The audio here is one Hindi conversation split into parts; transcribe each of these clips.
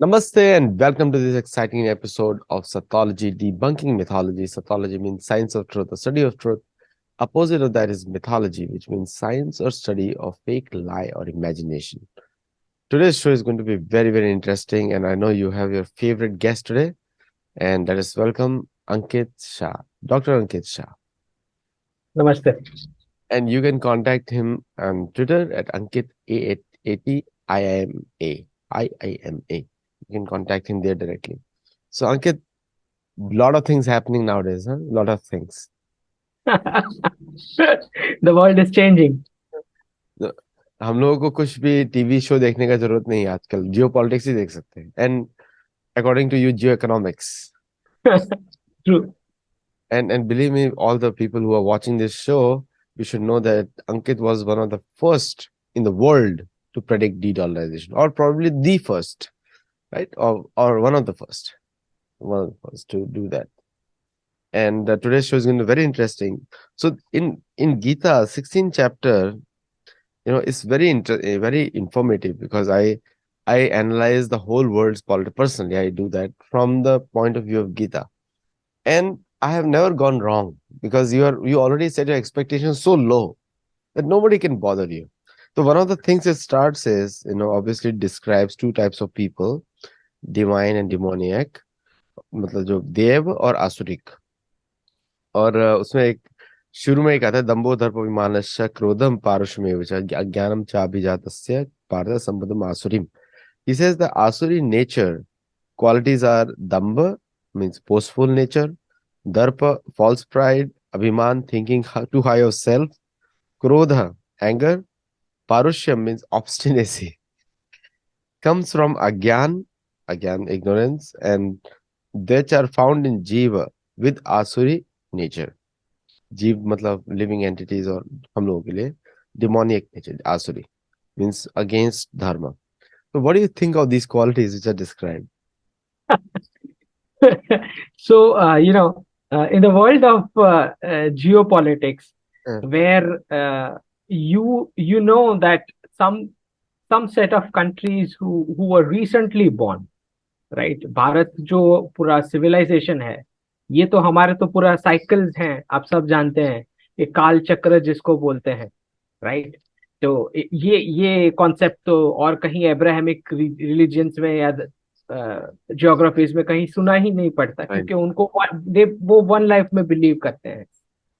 Namaste and welcome to this exciting episode of Sathology Debunking Mythology. Sathology means science of truth, the study of truth. Opposite of that is mythology, which means science or study of fake, lie, or imagination. Today's show is going to be very, very interesting, and I know you have your favorite guest today, and that is welcome Ankit Shah, Dr. Ankit Shah. नमस्ते। And you can contact him on Twitter at Ankit80 IIMA. IIMA. You can contact him there directly. So Ankit, lot of things happening nowadays, huh? Lot of things. The world is changing. तो हम लोगों को कुछ भी टीवी शो देखने का जरूरत नहीं है आजकल, जियो पॉलिटिक्स ही देख सकते हैं and according to you geo economics True. and believe me, all the people who are watching this show, you should know that Ankit was one of the first in the world to predict de-dollarization, or probably the first, right? Or one of the first to do that. And today's show is going to be very interesting. So in Gita 16th chapter, it's very informative because I analyze the whole world's politics. Personally, I do that from the point of view of Gita, and I have never gone wrong because you already set your expectations so low that nobody can bother you. So one of the things it starts is, obviously it describes two types of people, divine and demoniac, मतलब जो देव और आसुरिक. और उसमें एक शुरू में एक आता है दंभो दर्पविमानस्य क्रोधम पारुषमेव च अज्ञानम च अभिजातस्य Partha संपदम आसुरीम. He says the asuri nature qualities are damba, means boastful nature, darpa, false pride, abhiman, thinking too high of self, krodha, anger, parushyam means obstinacy, comes from agyan, ignorance, and which are found in jiva with asuri nature. जीव मतलब लिविंग एंटिटीज और हम लोगों के लिए डिमोनियक नेचर आसुरी मींस अगेंस्ट धर्म. So what do you think of these qualities which are described? So, in the world of geopolitics, Uh, where you know that some some set of countries who were recently born, right? Bharat जो पूरा सिविलाइजेशन है, ये तो हमारे तो पूरा साइकिल्स हैं, आप सब जानते हैं, ये काल चक्र जिसको बोलते हैं, राइट? तो ये कॉन्सेप्ट तो और कहीं एब्राहमिक रिलीजियंस में या जियोग्राफीज में कहीं सुना ही नहीं पड़ता, right. क्योंकि उनको वो वन लाइफ में बिलीव करते हैं।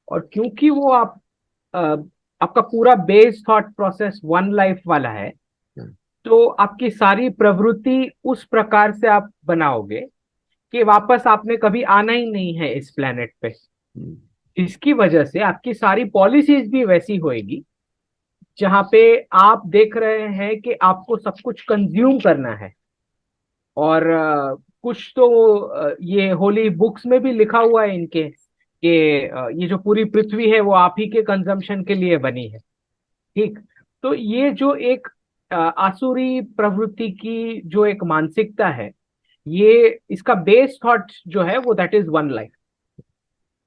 और क्योंकि वो अ, आपका पूरा base thought process one life वाला है, Hmm. तो आपकी सारी प्रवृत्ति उस प्रकार से आप बनाओगे कि वापस आपने कभी आना ही नहीं है इस प्लेनेट पे। Hmm. इसकी वजह से आपकी सारी पॉलिसीज भी वैसी होएगी, जहां पे आप देख रहे हैं कि आपको सब कुछ कंज्यूम करना है। और कुछ तो ये होली बुक्स में भी लिखा हुआ है इनके कि ये जो पूरी पृथ्वी है वो आप ही के कंजम्पशन के लिए बनी है। ठीक। तो ये जो एक आसुरी प्रवृत्ति की जो एक मानसिकता है, ये इसका बेस थॉट जो है वो दैट इज वन लाइफ।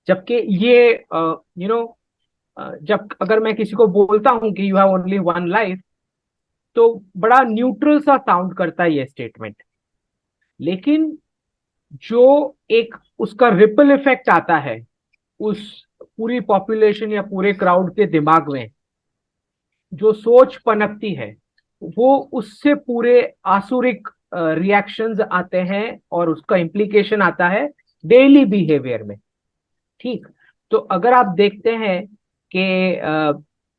जबकि ये यू नो जब अगर मैं किसी को बोलता हूं कि you have only one life, तो बड़ा न्यूट्रल सा साउंड करता है ये स्टेटमेंट। लेकिन जो एक उसका रिपल इफेक्ट आता है उस पूरी पॉपुलेशन या पूरे क्राउड के दिमाग में, जो सोच पनपती है, वो उससे पूरे आसुरिक रिएक्शंस आते हैं और उसका इम्प्लीकेशन आता है डेली बिहेवियर में। ठीक। तो अगर आप देखते हैं कि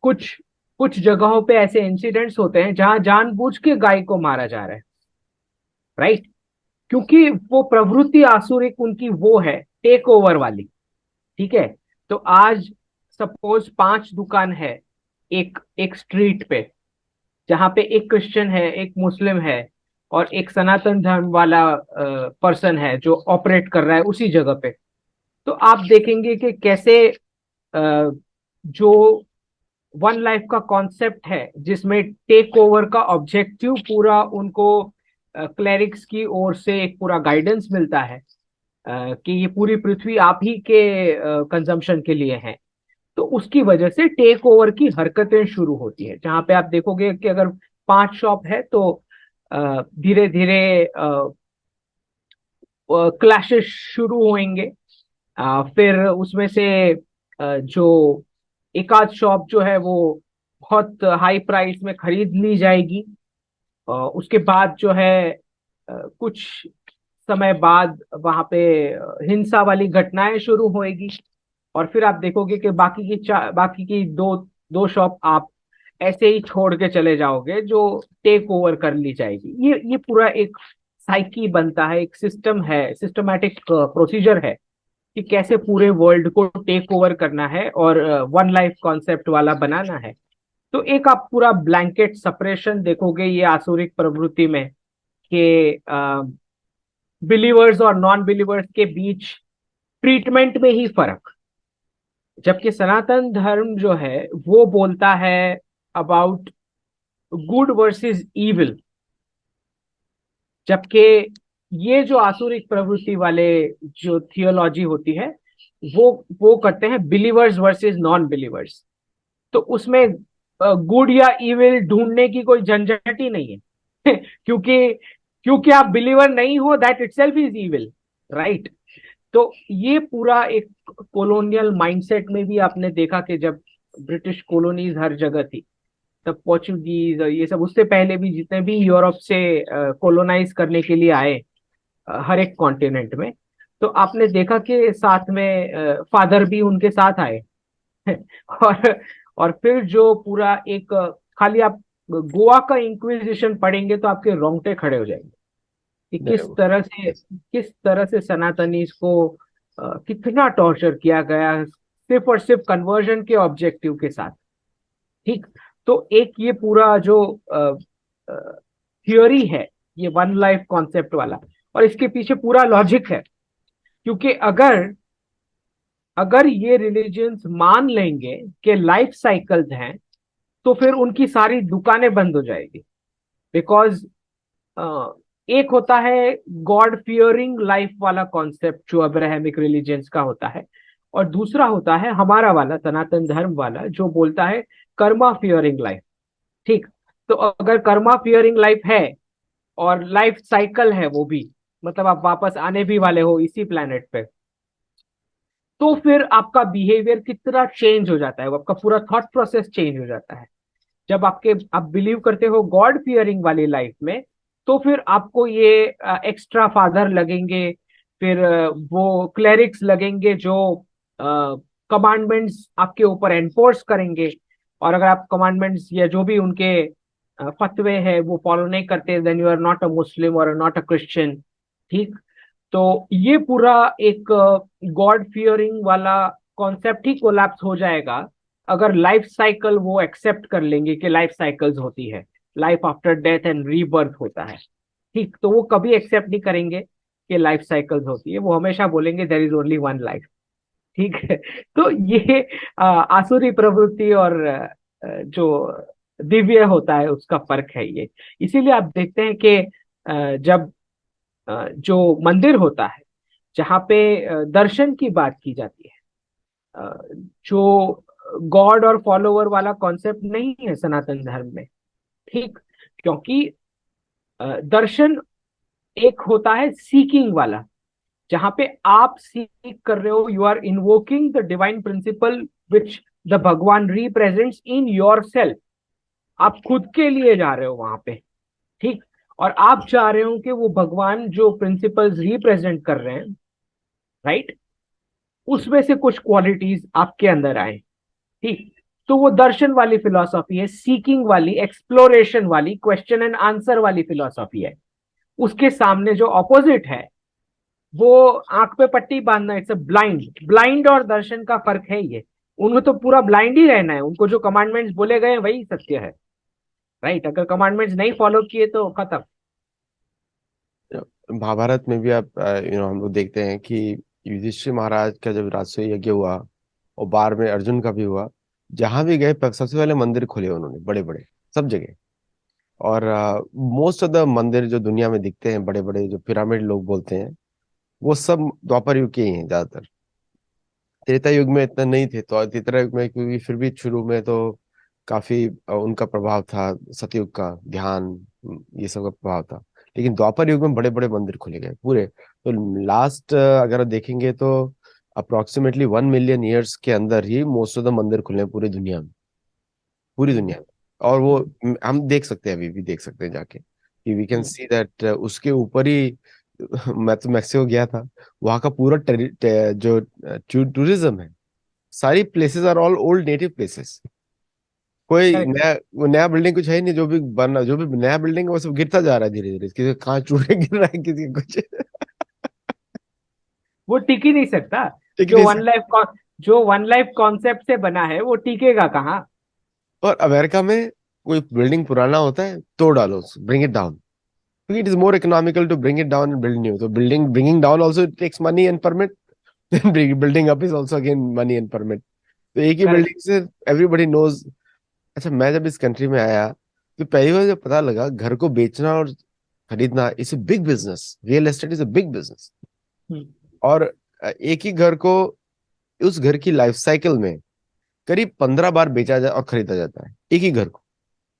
कुछ कुछ जगहों पे ऐसे इंसिडेंट्स होते हैं जहां जानबूझ के गाय को मारा जा रहा है, राइट? क्योंकि वो प्रवृत्ति आसुरिक उनकी वो है, टेक ओवर वाली। ठीक है। तो आज सपोज 5 दुकान है एक एक स्ट्रीट पे, जहां पे एक क्रिश्चियन है, एक मुस्लिम है और एक सनातन धर्म वाला पर्सन है जो ऑपरेट कर रहा है उसी जगह पे। तो आप देखेंगे कि कैसे जो वन लाइफ का कॉन्सेप्ट है, जिसमें टेक ओवर का ऑब्जेक्टिव पूरा उनको क्लेरिक्स की ओर से एक पूरा गाइडेंस मिलता है कि ये पूरी पृथ्वी आप ही के कंजम्पशन के लिए है। तो उसकी वजह से टेक ओवर की हरकतें शुरू होती है, जहां पे आप देखोगे कि अगर 5 शॉप है तो धीरे धीरे क्लैशेस शुरू होंगे। फिर उसमें से जो एक आध शॉप जो है वो बहुत हाई प्राइस में खरीद ली जाएगी। उसके बाद जो है कुछ समय बाद वहां पे हिंसा वाली घटनाएं शुरू होएगी। और फिर आप देखोगे कि बाकी की दो दो शॉप आप ऐसे ही छोड़ के चले जाओगे जो टेक ओवर कर ली जाएगी। ये पूरा एक साइकी बनता है, एक सिस्टम है, सिस्टमैटिक प्रोसीजर है कि कैसे पूरे वर्ल्ड को टेक ओवर करना है और वन लाइफ कॉन्सेप्ट वाला बनाना है। तो एक आप पूरा ब्लैंकेट सेपरेशन देखोगे ये आसुरिक प्रवृत्ति में कि बिलीवर्स और नॉन बिलीवर्स के बीच ट्रीटमेंट में ही फर्क। जबकि सनातन धर्म जो है वो बोलता है अबाउट गुड वर्सेस इविल। जबकि ये जो आसुरिक प्रवृत्ति वाले जो थियोलॉजी होती है वो करते हैं बिलीवर्स वर्सेस नॉन बिलीवर्स। तो उसमें गुड या इविल ढूंढने की कोई झंझट ही नहीं है क्योंकि क्योंकि आप बिलीवर नहीं हो, that itself is evil, right. तो ये पूरा एक कॉलोनियल माइंडसेट में भी आपने देखा कि जब ब्रिटिश कॉलोनीज हर जगह थी, तब पोर्चुगीज और ये सब उससे पहले भी जितने भी यूरोप से कॉलोनाइज करने के लिए आए हर एक कॉन्टिनेंट में, तो आपने देखा कि साथ में फादर भी उनके साथ आए और और फिर जो पूरा एक खाली आप गोवा का इंक्विजिशन पढ़ेंगे तो आपके रोंगटे खड़े हो जाएंगे कि किस तरह से सनातनीज को कितना टॉर्चर किया गया सिर्फ और सिर्फ कन्वर्जन के ऑब्जेक्टिव के साथ। ठीक। तो एक ये पूरा जो थियोरी है ये वन लाइफ कॉन्सेप्ट वाला, और इसके पीछे पूरा लॉजिक है। क्योंकि अगर अगर ये रिलीजन्स मान लेंगे कि लाइफ साइकिल्स हैं तो फिर उनकी सारी दुकानें बंद हो जाएगी। बिकॉज एक होता है गॉड फियरिंग लाइफ वाला कॉन्सेप्ट जो अब्राहमिक रिलीजन्स का होता है, और दूसरा होता है हमारा वाला सनातन धर्म वाला जो बोलता है कर्मा फियरिंग लाइफ। ठीक। तो अगर कर्मा फियरिंग लाइफ है और लाइफ साइकिल है वो भी, मतलब आप वापस आने भी वाले हो इसी प्लेनेट पे, तो फिर आपका बिहेवियर कितना चेंज हो जाता है, वो आपका पूरा थॉट प्रोसेस चेंज हो जाता है। जब आप बिलीव करते हो गॉड फियरिंग वाली लाइफ में, तो फिर आपको ये एक्स्ट्रा फादर लगेंगे, फिर वो क्लेरिक्स लगेंगे जो कमांडमेंट्स आपके ऊपर एनफोर्स करेंगे। और अगर आप कमांडमेंट्स या जो भी उनके फतवे है वो फॉलो नहीं करते, then you are not a Muslim और नॉट अ क्रिश्चियन। ठीक। तो ये पूरा एक गॉड फियरिंग वाला कॉन्सेप्ट ही कोलैप्स हो जाएगा अगर लाइफ साइकिल वो एक्सेप्ट कर लेंगे कि लाइफ साइकिल्स होती है, life after death and rebirth होता है। ठीक। तो वो कभी एक्सेप्ट नहीं करेंगे कि लाइफ साइकिल्स होती है, वो हमेशा बोलेंगे there is only one life. ठीक है। तो ये आसुरी प्रवृत्ति और जो दिव्य होता है उसका फर्क है ये। इसीलिए आप देखते हैं कि जब जो मंदिर होता है जहाँ पे दर्शन की बात की जाती है, जो गॉड और फॉलोवर वाला कॉन्सेप्ट नहीं है सनातन धर्म में। ठीक। क्योंकि दर्शन एक होता है सीकिंग वाला, जहां पे आप सीक कर रहे हो, you are invoking the divine principle which the Bhagwan represents in yourself. आप खुद के लिए जा रहे हो वहां पे। ठीक। और आप चाह रहे हो कि वो भगवान जो प्रिंसिपल्स रिप्रेजेंट कर रहे हैं, राइट, उसमें से कुछ क्वालिटीज आपके अंदर आए। ठीक। तो वो दर्शन वाली फिलॉसफी है, सीकिंग वाली, एक्सप्लोरेशन वाली, क्वेश्चन एंड आंसर वाली फिलॉसफी है। उसके सामने जो ऑपोजिट है वो आंख पे पट्टी बांधना, इट्स अ ब्लाइंड। ब्लाइंड और दर्शन का फर्क है ये। उनको तो पूरा ब्लाइंड ही रहना है, उनको जो कमांडमेंट्स बोले गए वही सत्य है, राइट। अगर कमांडमेंट्स नहीं फॉलो किए तो खत्म। महाभारत में भी आप हम लोग देखते हैं कि युधिष्ठिर महाराज का जब राजसूय यज्ञ हुआ और बार में अर्जुन का भी हुआ, जहां भी गए सबसे पहले मंदिर खोले उन्होंने, बड़े बड़े, सब जगह। और मोस्ट ऑफ द मंदिर जो दुनिया में दिखते हैं, बड़े बड़े जो पिरामिड लोग बोलते हैं, वो सब द्वापर युग के ही हैं ज्यादातर। त्रेता युग में इतना नहीं थे, तो त्रेता युग में क्योंकि फिर भी शुरू में तो काफी उनका प्रभाव था, सतयुग का ध्यान, ये सब का प्रभाव था। लेकिन द्वापर युग में बड़े बड़े मंदिर खुले गए पूरे। तो लास्ट अगर देखेंगे तो अप्रोक्सीमेटली 1 मिलियन ईयर्स के अंदर ही मोस्ट ऑफ द मंदिर खुले हैं पूरी दुनिया में, पूरी दुनिया में। और वो हम देख सकते हैं, अभी भी देख सकते हैं जाके, कि वी कैन सी दैट उसके ऊपर ही मैं तो मैक्सिको गया था, वहाँ का पूरा जो टूरिज्म है, सारी places are all old native places. कोई करेक्ट। नया, वो नया बिल्डिंग कुछ है ही नहीं, जो भी बना, जो भी नया बिल्डिंग है वो सब गिरता जा रहा है धीरे धीरे, किसी का कहाँ टूट के गिर रहा है, किसी का कुछ वो टिक ही नहीं सकता। ठीक जो नहीं वन सर। लाइफ जो वन लाइफ कॉन्सेप्ट से बना है वो टिकेगा कहाँ? और अमेरिका में कोई बिल्डिंग पुराना होता है, तोड़ डालो, ब्रिंग इट डाउन, क्योंकि it is more economical to bring it down and build new. तो building bringing down also takes money and permit, building up is also again money and permit. तो एक ही करेक्ट। बिल्डिंग से एवरीबडी नोज। अच्छा, मैं जब इस कंट्री में आया तो पहली बार जब पता लगा घर को बेचना और खरीदना is a big business, real estate is a big business. और एक ही घर को उस घर की लाइफ साइकिल में करीब 15 बार बेचा जा और खरीदा जाता है, एक ही घर को।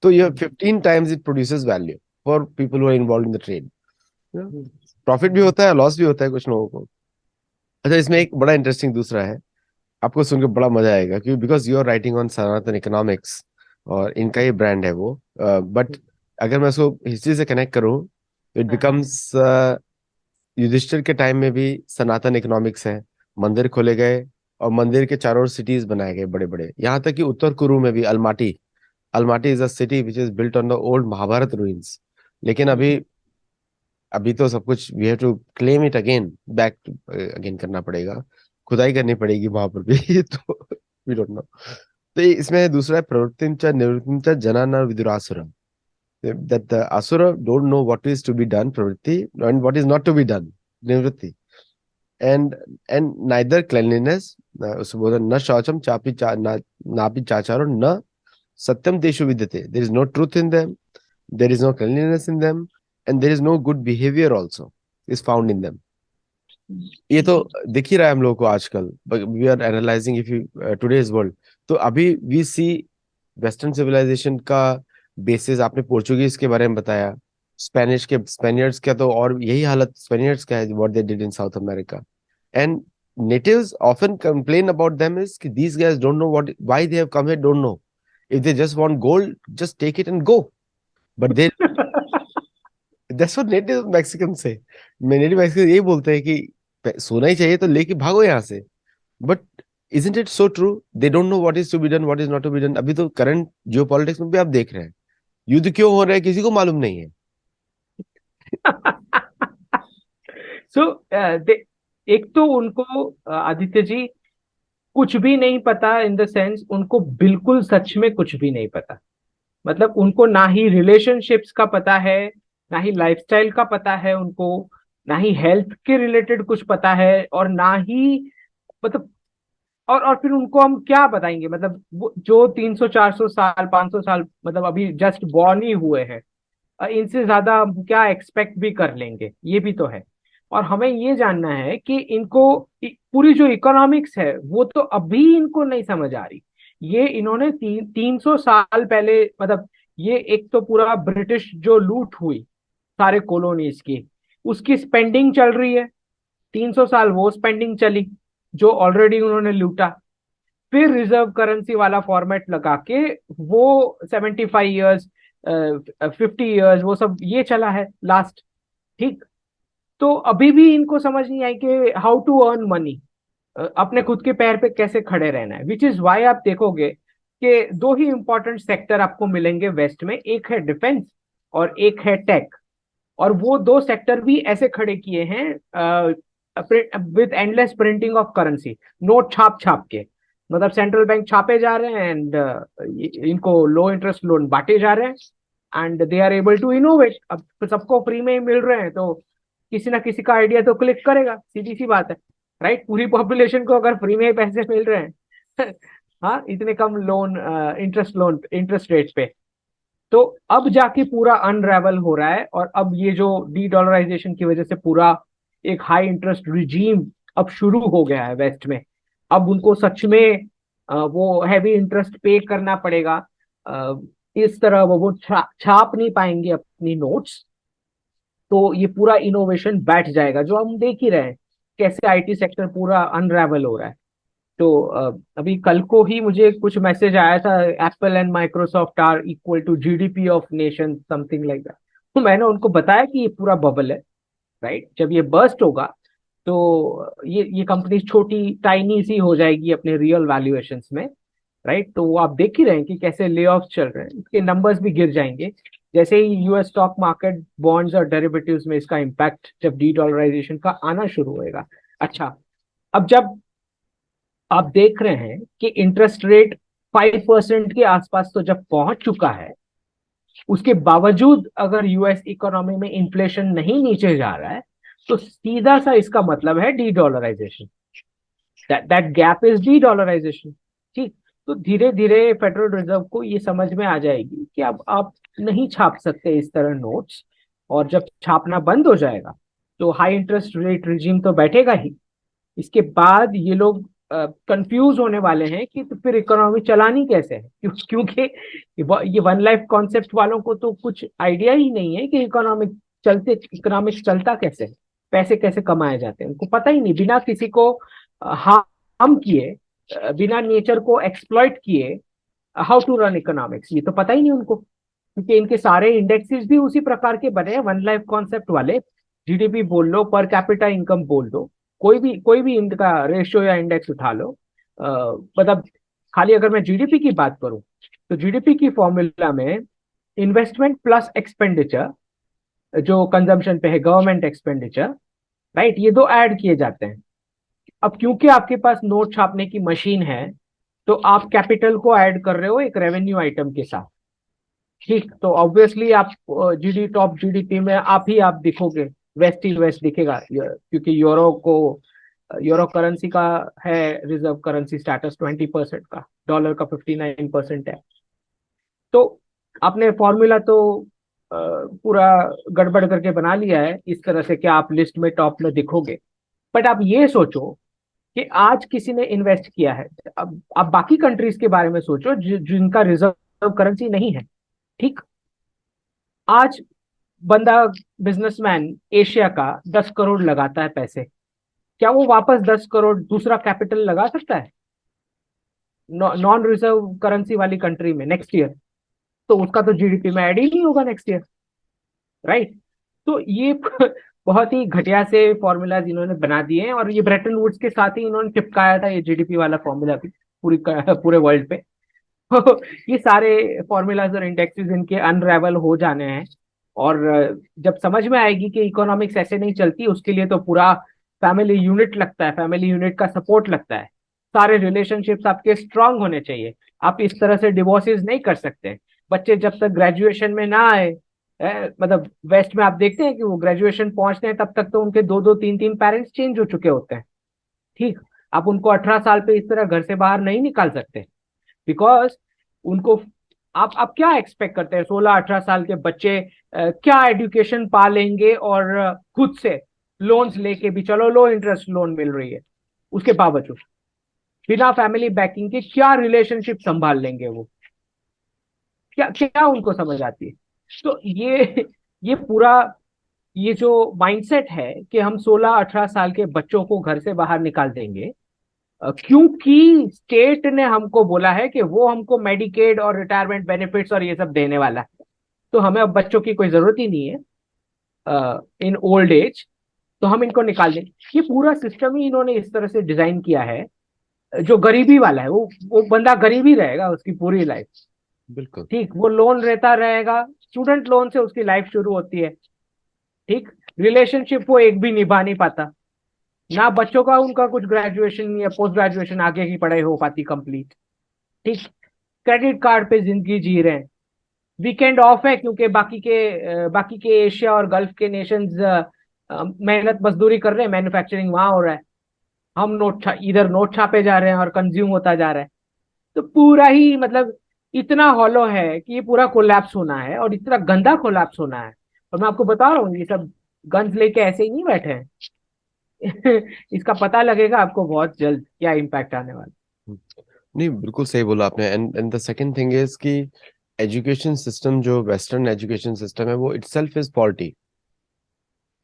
तो ये 15 times it produces value for people who are involve in the trade. Profit भी होता है, लॉस भी होता है कुछ लोगों को। अच्छा, इसमें एक बड़ा इंटरेस्टिंग दूसरा है, आपको सुन के बड़ा मजा आएगा, क्योंकि because you are writing on Sanatan economics और इनका ही ब्रांड है वो। बट अगर मैं उसको हिस्ट्री से कनेक्ट करूं तो इट बिकम्स, युधिष्ठिर के टाइम में भी सनातन इकोनॉमिक्स है, मंदिर खोले गए और मंदिर के चारों ओर सिटीज बनाए गए बड़े बड़े, यहाँ तक कि उत्तर कुरु में भी Almaty, Almaty is a city which is built on the old Mahabharata ruins. लेकिन अभी, अभी तो सब कुछ we have to claim it again, back again करना पड़ेगा, खुदाई करनी पड़ेगी वहां पर भी तो वी डोंट नो। तो इसमें दूसरा है प्रवृत्तिं च निवृत्तिं च जना न विदुरासुरम, that the asura don't know what is to be done, pravritti, and what is not to be done, nivritti. And neither cleanliness, उसको बोलते हैं, न शौचम चापी ना नापि चाचारो न सत्यम तेषु विद्यते, there is no truth in them, there is no cleanliness in them, and there is no good behavior also is found in them. ये तो दिख ही रहा है हम लोगों को आजकल, we are analysing if you today's world. तो अभी वी सी वेस्टर्न सिविलाइजेशन का बेसिस, आपने पोर्चुगीज के बारे में बताया, स्पेनिश के, स्पेनियर्स का तो और यही हालत स्पेनियर्स का है, what they did in South America. And natives often complain about them is कि these guys don't know what why they have come here, don't know, if they just want gold just take it and go, but they, that's what native Mexican say, native Mexican यही बोलते हैं कि सोना ही चाहिए तो लेके भागो यहाँ से। But isn't it so true? They don't know what is to be done, what is not to be done. अभी तो करंट जियो पॉलिटिक्स में भी आप देख रहे हैं, युद्ध क्यों हो रहा है किसी को मालूम नहीं है। सो एक तो उनको आदित्य जी कुछ भी नहीं पता, इन द सेंस उनको बिल्कुल सच में कुछ भी नहीं पता। मतलब उनको ना ही रिलेशनशिप्स का पता है, ना ही लाइफस्टाइल का पता है उनको, ना ही हेल्थ के रिलेटेड कुछ पता है, और ना ही मतलब, और फिर उनको हम क्या बताएंगे? मतलब वो जो 300 400 साल 500 साल मतलब अभी जस्ट बॉर्न ही हुए हैं, इनसे ज्यादा हम क्या एक्सपेक्ट भी कर लेंगे, ये भी तो है। और हमें ये जानना है कि इनको पूरी जो इकोनॉमिक्स है वो तो अभी इनको नहीं समझ आ रही। ये इन्होंने 300 साल पहले, मतलब ये एक तो पूरा ब्रिटिश जो लूट हुई सारे कॉलोनीज की, उसकी स्पेंडिंग चल रही है। 300 साल वो स्पेंडिंग चली जो ऑलरेडी उन्होंने लूटा। फिर रिजर्व करेंसी वाला फॉर्मेट लगा के वो 75 ईयर्स 50 ईयर्स वो सब ये चला है लास्ट। ठीक। तो अभी भी इनको समझ नहीं आई कि हाउ टू अर्न मनी, अपने खुद के पैर पे कैसे खड़े रहना है। विच इज वाई आप देखोगे कि दो ही इंपॉर्टेंट सेक्टर आपको मिलेंगे वेस्ट में, एक है डिफेंस और एक है टेक। और वो दो सेक्टर भी ऐसे खड़े किए हैं with endless printing of currency, note छाप छाप के। मतलब सेंट्रल बैंक छापे जा रहे हैं एंड इनको लो इंटरेस्ट लोन बांटे जा रहे हैं and they are able to innovate. अब सबको फ्री में ही मिल रहे हैं तो किसी ना किसी का आइडिया तो क्लिक करेगा, सीधी सी बात है। राइट, पूरी पॉपुलेशन को अगर फ्री में ही पैसे मिल रहे हैं हाँ, इतने कम लोन, इंटरेस्ट रेट्स पे, तो अब जाके पूरा अनरेवल हो रहा है। और अब ये जो डी डॉलराइजेशन की वजह से पूरा एक हाई इंटरेस्ट रिजीम अब शुरू हो गया है वेस्ट में। अब उनको सच में वो हैवी इंटरेस्ट पे करना पड़ेगा। इस तरह वो छाप नहीं पाएंगे अपनी नोट्स, तो ये पूरा इनोवेशन बैठ जाएगा, जो हम देख ही रहे हैं कैसे आईटी सेक्टर पूरा अनरेवल हो रहा है। तो अभी कल को ही मुझे कुछ मैसेज आया था, Apple and Microsoft are equal to GDP of nation, something like that. तो मैंने उनको बताया कि ये पूरा बबल है, राइट? जब ये बर्स्ट होगा तो ये कंपनी छोटी टाइनी सी हो जाएगी अपने रियल वैल्यूएशंस में, राइट? तो वो आप देख ही रहे हैं कि कैसे ले ऑफ चल रहे हैं, इसके नंबर्स भी गिर जाएंगे जैसे ही यूएस स्टॉक मार्केट बॉन्ड्स और डेरिवेटिव्स में इसका इम्पैक्ट जब डी डॉलराइजेशन का आना शुरू होएगा। अच्छा, अब जब आप देख रहे हैं कि इंटरेस्ट रेट 5% के आसपास तो जब पहुंच चुका है, उसके बावजूद अगर यूएस इकोनॉमी में इन्फ्लेशन नहीं नीचे जा रहा है, तो सीधा सा इसका मतलब है dedollarisation. That gap is dedollarisation. ठीक। तो धीरे धीरे फेडरल रिजर्व को ये समझ में आ जाएगी कि अब आप नहीं छाप सकते इस तरह नोट्स, और जब छापना बंद हो जाएगा तो हाई इंटरेस्ट रेट रिजीम तो बैठेगा ही। इसके बाद ये लोग कंफ्यूज होने वाले हैं कि तो फिर इकोनॉमी चलानी कैसे है, क्योंकि ये वन लाइफ कॉन्सेप्ट वालों को तो कुछ आइडिया ही नहीं है कि इकोनॉमिक्स चलता कैसे है, पैसे कैसे कमाए जाते हैं, उनको पता ही नहीं। बिना किसी को हार्म किए, बिना नेचर को एक्सप्लॉइट किए हाउ टू रन इकोनॉमिक्स, ये तो पता ही नहीं उनको, क्योंकि इनके सारे इंडेक्सेस भी उसी प्रकार के बने हैं, वन लाइफ कॉन्सेप्ट वाले। जीडीपी बोल लो, पर कैपिटा इनकम बोल दो, कोई भी इनका रेशियो या इंडेक्स उठा लो, मतलब खाली अगर मैं जीडीपी की बात करूं तो जीडीपी की फॉर्मूला में इन्वेस्टमेंट प्लस एक्सपेंडिचर, जो कंजम्पशन पे है, गवर्नमेंट एक्सपेंडिचर, राइट, ये दो ऐड किए जाते हैं। अब क्योंकि आपके पास नोट छापने की मशीन है, तो आप कैपिटल को ऐड कर रहे हो एक रेवेन्यू आइटम के साथ। ठीक, तो ऑब्वियसली आप टॉप जीडीपी में आप दिखोगे, वेस्ट ही वेस्ट दिखेगा, क्योंकि यूरो करेंसी का है रिजर्व करेंसी स्टेटस 20% का, डॉलर का 59% है। तो आपने फॉर्मूला तो पूरा गड़बड़ करके बना लिया है इस तरह से कि आप लिस्ट में टॉप में दिखोगे। बट आप ये सोचो कि आज किसी ने इन्वेस्ट किया है, अब आप बाकी कंट्रीज के बारे में सोचो जिनका रिजर्व करेंसी नहीं है। ठीक, आज बंदा, बिजनेसमैन एशिया का 10 करोड़ लगाता है पैसे, क्या वो वापस 10 करोड़ दूसरा कैपिटल लगा सकता है नॉन रिजर्व करेंसी वाली कंट्री में नेक्स्ट ईयर? तो उसका तो जीडीपी में ऐड ही नहीं होगा नेक्स्ट ईयर, राइट? तो ये बहुत ही घटिया से फॉर्मूलाज इन्होंने बना दिए हैं, और ये ब्रेटन वुड्स के साथ ही इन्होंने चिपकाया था ये जीडीपी वाला फॉर्मूला भी पूरे वर्ल्ड पे। तो ये सारे फॉर्मूलाज और इंडेक्सेस इनके अनरेवल हो जाने हैं, और जब समझ में आएगी कि इकोनॉमिक्स ऐसे नहीं चलती, उसके लिए तो पूरा फैमिली यूनिट लगता है, फैमिली यूनिट का सपोर्ट लगता है, सारे रिलेशनशिप्स आपके स्ट्रांग होने चाहिए। आप इस तरह से डिवोर्सेस नहीं कर सकते। बच्चे जब तक ग्रेजुएशन में ना आए, मतलब वेस्ट में आप देखते हैं कि वो ग्रेजुएशन पहुंचते हैं तब तक तो उनके दो दो तीन तीन पेरेंट्स चेंज हो चुके होते हैं। ठीक, आप उनको 18 साल पे इस तरह घर से बाहर नहीं निकाल सकते, बिकॉज उनको, आप क्या एक्सपेक्ट करते हैं 16-18 साल के बच्चे क्या एजुकेशन पा लेंगे, और खुद से लोन्स लेके भी, चलो लो इंटरेस्ट लोन मिल रही है, उसके बावजूद बिना फैमिली बैकिंग के क्या रिलेशनशिप संभाल लेंगे वो, क्या क्या उनको समझ आती है? तो ये पूरा, ये जो माइंडसेट है कि हम 16-18 साल के बच्चों को घर से बाहर निकाल देंगे, क्योंकि स्टेट ने हमको बोला है कि वो हमको मेडिकेड और रिटायरमेंट बेनिफिट्स और ये सब देने वाला है, तो हमें अब बच्चों की कोई जरूरत ही नहीं है इन ओल्ड एज, तो हम इनको निकाल दें। ये पूरा सिस्टम ही इन्होंने इस तरह से डिजाइन किया है, जो गरीबी वाला है वो बंदा गरीब ही रहेगा उसकी पूरी लाइफ। बिल्कुल। ठीक, वो लोन रहता रहेगा, स्टूडेंट लोन से उसकी लाइफ शुरू होती है। ठीक, रिलेशनशिप वो एक भी निभा नहीं पाता, ना बच्चों का उनका कुछ ग्रेजुएशन या पोस्ट ग्रेजुएशन आगे की पढ़ाई हो पाती कंप्लीट। ठीक, क्रेडिट कार्ड पे जिंदगी जी रहे हैं, वीकेंड ऑफ है क्योंकि बाकी के एशिया और गल्फ के नेशंस मेहनत मजदूरी कर रहे हैं, मैन्युफैक्चरिंग वहां हो रहा है, हम इधर नोट छापे जा रहे हैं और कंज्यूम होता जा रहा है। तो पूरा ही मतलब इतना हॉलो है कि ये पूरा कोलैप्स होना है, और इतना गंदा कोलैप्स होना है। और मैं आपको बता रहा हूँ, ये सब गन्स लेके ऐसे ही नहीं बैठे हैं। इसका पता लगेगा आपको बहुत जल्द क्या इम्पैक्ट आने वाला। नहीं, बिल्कुल सही बोला आपने। And the second thing is कि एजुकेशन सिस्टम, जो वेस्टर्न एजुकेशन सिस्टम है, वो इटसेल्फ इज फॉल्टी।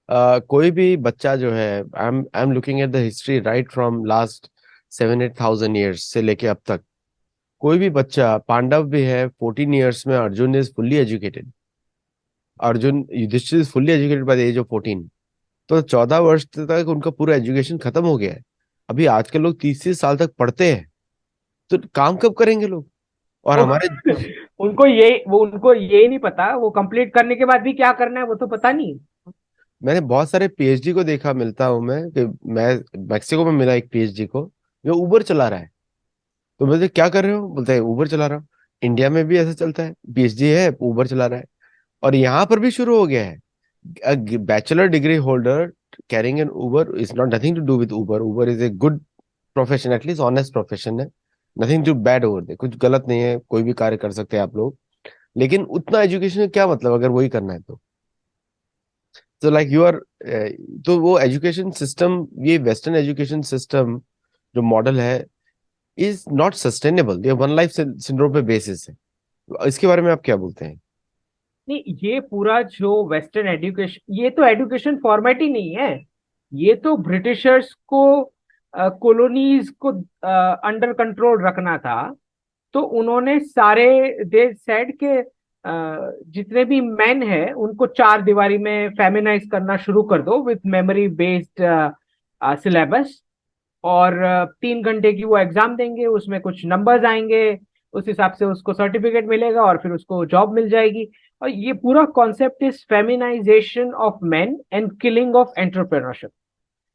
कोई भी बच्चा जो है, I am looking at the history right from last 7-8 thousand years से लेके अब तक, कोई भी बच्चा, पांडव भी है 14 ईयर्स में, Arjun is fully educated, Arjun Yudhishthir is fully educated by the age of 14। तो 14 वर्ष तक उनका पूरा एजुकेशन खत्म हो गया है। अभी आजकल लोग 30-30 साल तक पढ़ते हैं, तो काम कब करेंगे लोग? और वो हमारे, उनको ये नहीं पता, वो कंप्लीट करने के बाद भी क्या करना है वो तो पता नहीं। मैंने बहुत सारे पीएचडी को देखा, मिलता हूं मैं, कि मैं मैक्सिको में मिला एक पीएचडी को, जो उबर चला रहा है। तो बोलते क्या कर रहे हो? बोलते हैं उबर चला रहा हूँ। इंडिया में भी ऐसा चलता है, पीएचडी है, उबर चला रहा है। और यहाँ पर भी शुरू हो गया है, bachelor degree holder carrying an Uber is not nothing to do with Uber. Uber is a good profession, at least honest profession है, nothing to bad over they, कुछ गलत नहीं है, कोई भी कार्य कर सकते हैं आप लोग। लेकिन उतना एजुकेशन का क्या मतलब अगर वही करना है तो लाइक यू आर, तो वो एजुकेशन सिस्टम, ये वेस्टर्न एजुकेशन सिस्टम जो मॉडल है, इज नॉट सस्टेनेबल। ये वन लाइफ सिंड्रोम पे बेसिस है। इसके बारे में आप क्या बोलते हैं? नहीं, ये पूरा जो वेस्टर्न एजुकेशन, ये तो एजुकेशन फॉर्मेट ही नहीं है। ये तो ब्रिटिशर्स को कॉलोनीज को अंडर कंट्रोल रखना था। तो उन्होंने सारे, दे सेड के जितने भी मैन हैं उनको चार दीवारी में फेमिनाइज करना शुरू कर दो विथ मेमोरी बेस्ड सिलेबस। और 3 घंटे की वो एग्जाम देंगे, उसमें कुछ नंबर्स आएंगे, उस हिसाब से उसको सर्टिफिकेट मिलेगा और फिर उसको जॉब मिल जाएगी। और ये पूरा concept is feminisation of men and killing of entrepreneurship,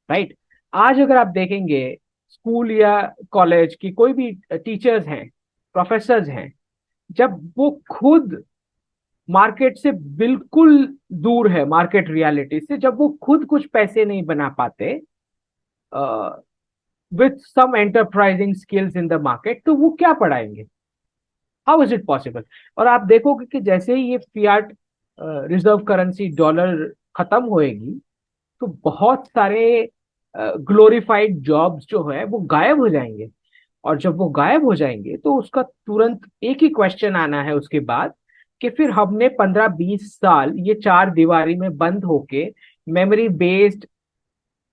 right. आज अगर आप देखेंगे स्कूल या कॉलेज की कोई भी टीचर्स हैं, प्रोफेसर्स हैं, जब वो खुद मार्केट से बिल्कुल दूर है, मार्केट रियलिटी से, जब वो खुद कुछ पैसे नहीं बना पाते with some enterprising skills in the market, तो वो क्या पढ़ाएंगे? How is it possible? और आप देखोगे कि जैसे ही ये फियाट रिजर्व करेंसी डॉलर खत्म होएगी, तो बहुत सारे ग्लोरीफाइड जॉब्स जो है वो गायब हो जाएंगे। और जब वो गायब हो जाएंगे तो उसका तुरंत एक ही क्वेश्चन आना है उसके बाद, कि फिर हमने 15-20 साल ये चार दीवारी में बंद होके मेमोरी बेस्ड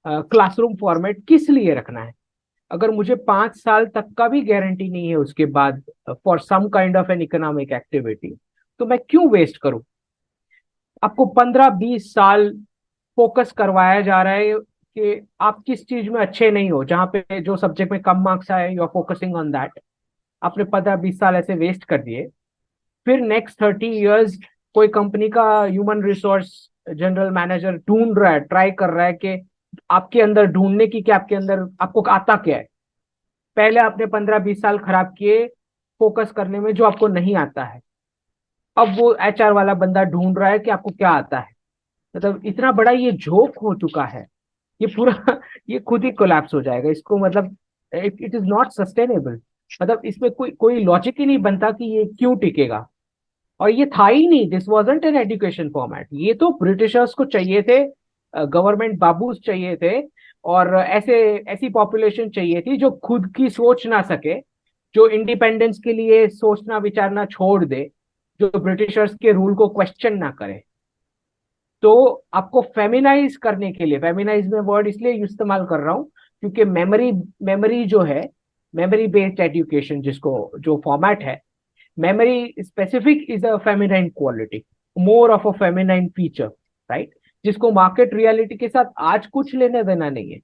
क्लासरूम फॉर्मेट किस लिए रखना है? अगर मुझे 5 साल तक का भी गारंटी नहीं है उसके बाद for some kind of an economic activity, तो मैं क्यों वेस्ट करूं? आपको 15-20 साल फोकस करवाया जा रहा है कि आप किस चीज में अच्छे नहीं हो, जहां पे जो सब्जेक्ट में कम मार्क्स आए you are focusing on that. आपने 15-20 साल ऐसे वेस्ट कर दिए। फिर नेक्स्ट 30 इयर्स कोई कंपनी का ह्यूमन रिसोर्स जनरल मैनेजर ढूंढ रहा है, ट्राई कर रहा है कि आपके अंदर ढूंढने की, कि आपके अंदर आपको आता क्या है। पहले आपने 15-20 साल खराब किए फोकस करने में जो आपको नहीं आता है। अब वो एचआर वाला बंदा ढूंढ रहा है कि आपको क्या आता है। मतलब इतना बड़ा ये झोंक हो चुका है, ये पूरा ये खुद ही कोलैप्स हो जाएगा इसको, मतलब इट इज नॉट सस्टेनेबल। मतलब इसमें कोई कोई लॉजिक ही नहीं बनता कि ये क्यों टिकेगा। और ये था ही नहीं, this wasn't an education format. ये तो ब्रिटिशर्स को चाहिए थे, गवर्नमेंट बाबूस चाहिए थे, और ऐसे ऐसी पॉपुलेशन चाहिए थी जो खुद की सोच ना सके, जो इंडिपेंडेंस के लिए सोचना विचारना छोड़ दे, जो ब्रिटिशर्स के रूल को क्वेश्चन ना करे। तो आपको फेमिनाइज करने के लिए, फेमिनाइज में वर्ड इसलिए इस्तेमाल कर रहा हूं क्योंकि मेमोरी मेमोरी जो है, मेमोरी बेस्ड एजुकेशन जिसको जो फॉर्मेट है, memory specific is a feminine quality, more of a feminine feature, right? जिसको मार्केट रियलिटी के साथ आज कुछ लेने देना नहीं है।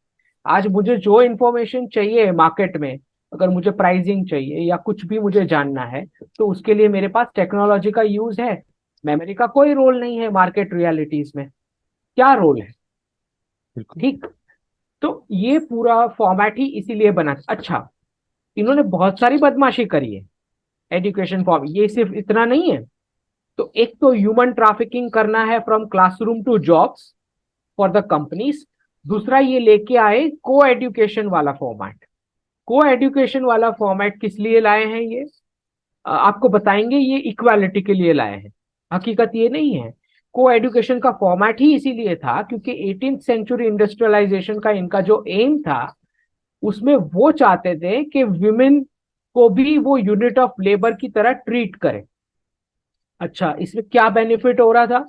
आज मुझे जो इंफॉर्मेशन चाहिए मार्केट में, अगर मुझे प्राइसिंग चाहिए या कुछ भी मुझे जानना है, तो उसके लिए मेरे पास टेक्नोलॉजी का यूज है। मेमोरी का कोई रोल नहीं है मार्केट रियलिटीज में। क्या रोल है? बिल्कुल। ठीक। तो ये पूरा फॉर्मेट ही इसीलिए बना। अच्छा, इन्होंने बहुत सारी बदमाशी करी है एजुकेशन फॉर्म, ये सिर्फ इतना नहीं है। तो एक तो ह्यूमन ट्रैफिकिंग करना है from classroom to jobs for the companies. दूसरा ये लेके आए को एजुकेशन वाला फॉर्मेट। को एजुकेशन वाला फॉर्मेट किस लिए लाए हैं ये? आपको बताएंगे, ये इक्वालिटी के लिए लाए हैं। हकीकत ये नहीं है। को एजुकेशन का फॉर्मेट ही इसीलिए था क्योंकि 18th सेंचुरी इंडस्ट्रियलाइजेशन का इनका जो एम था, उसमें वो चाहते थे कि विमेन को भी वो यूनिट ऑफ लेबर की तरह ट्रीट करें। अच्छा, इसमें क्या बेनिफिट हो रहा था?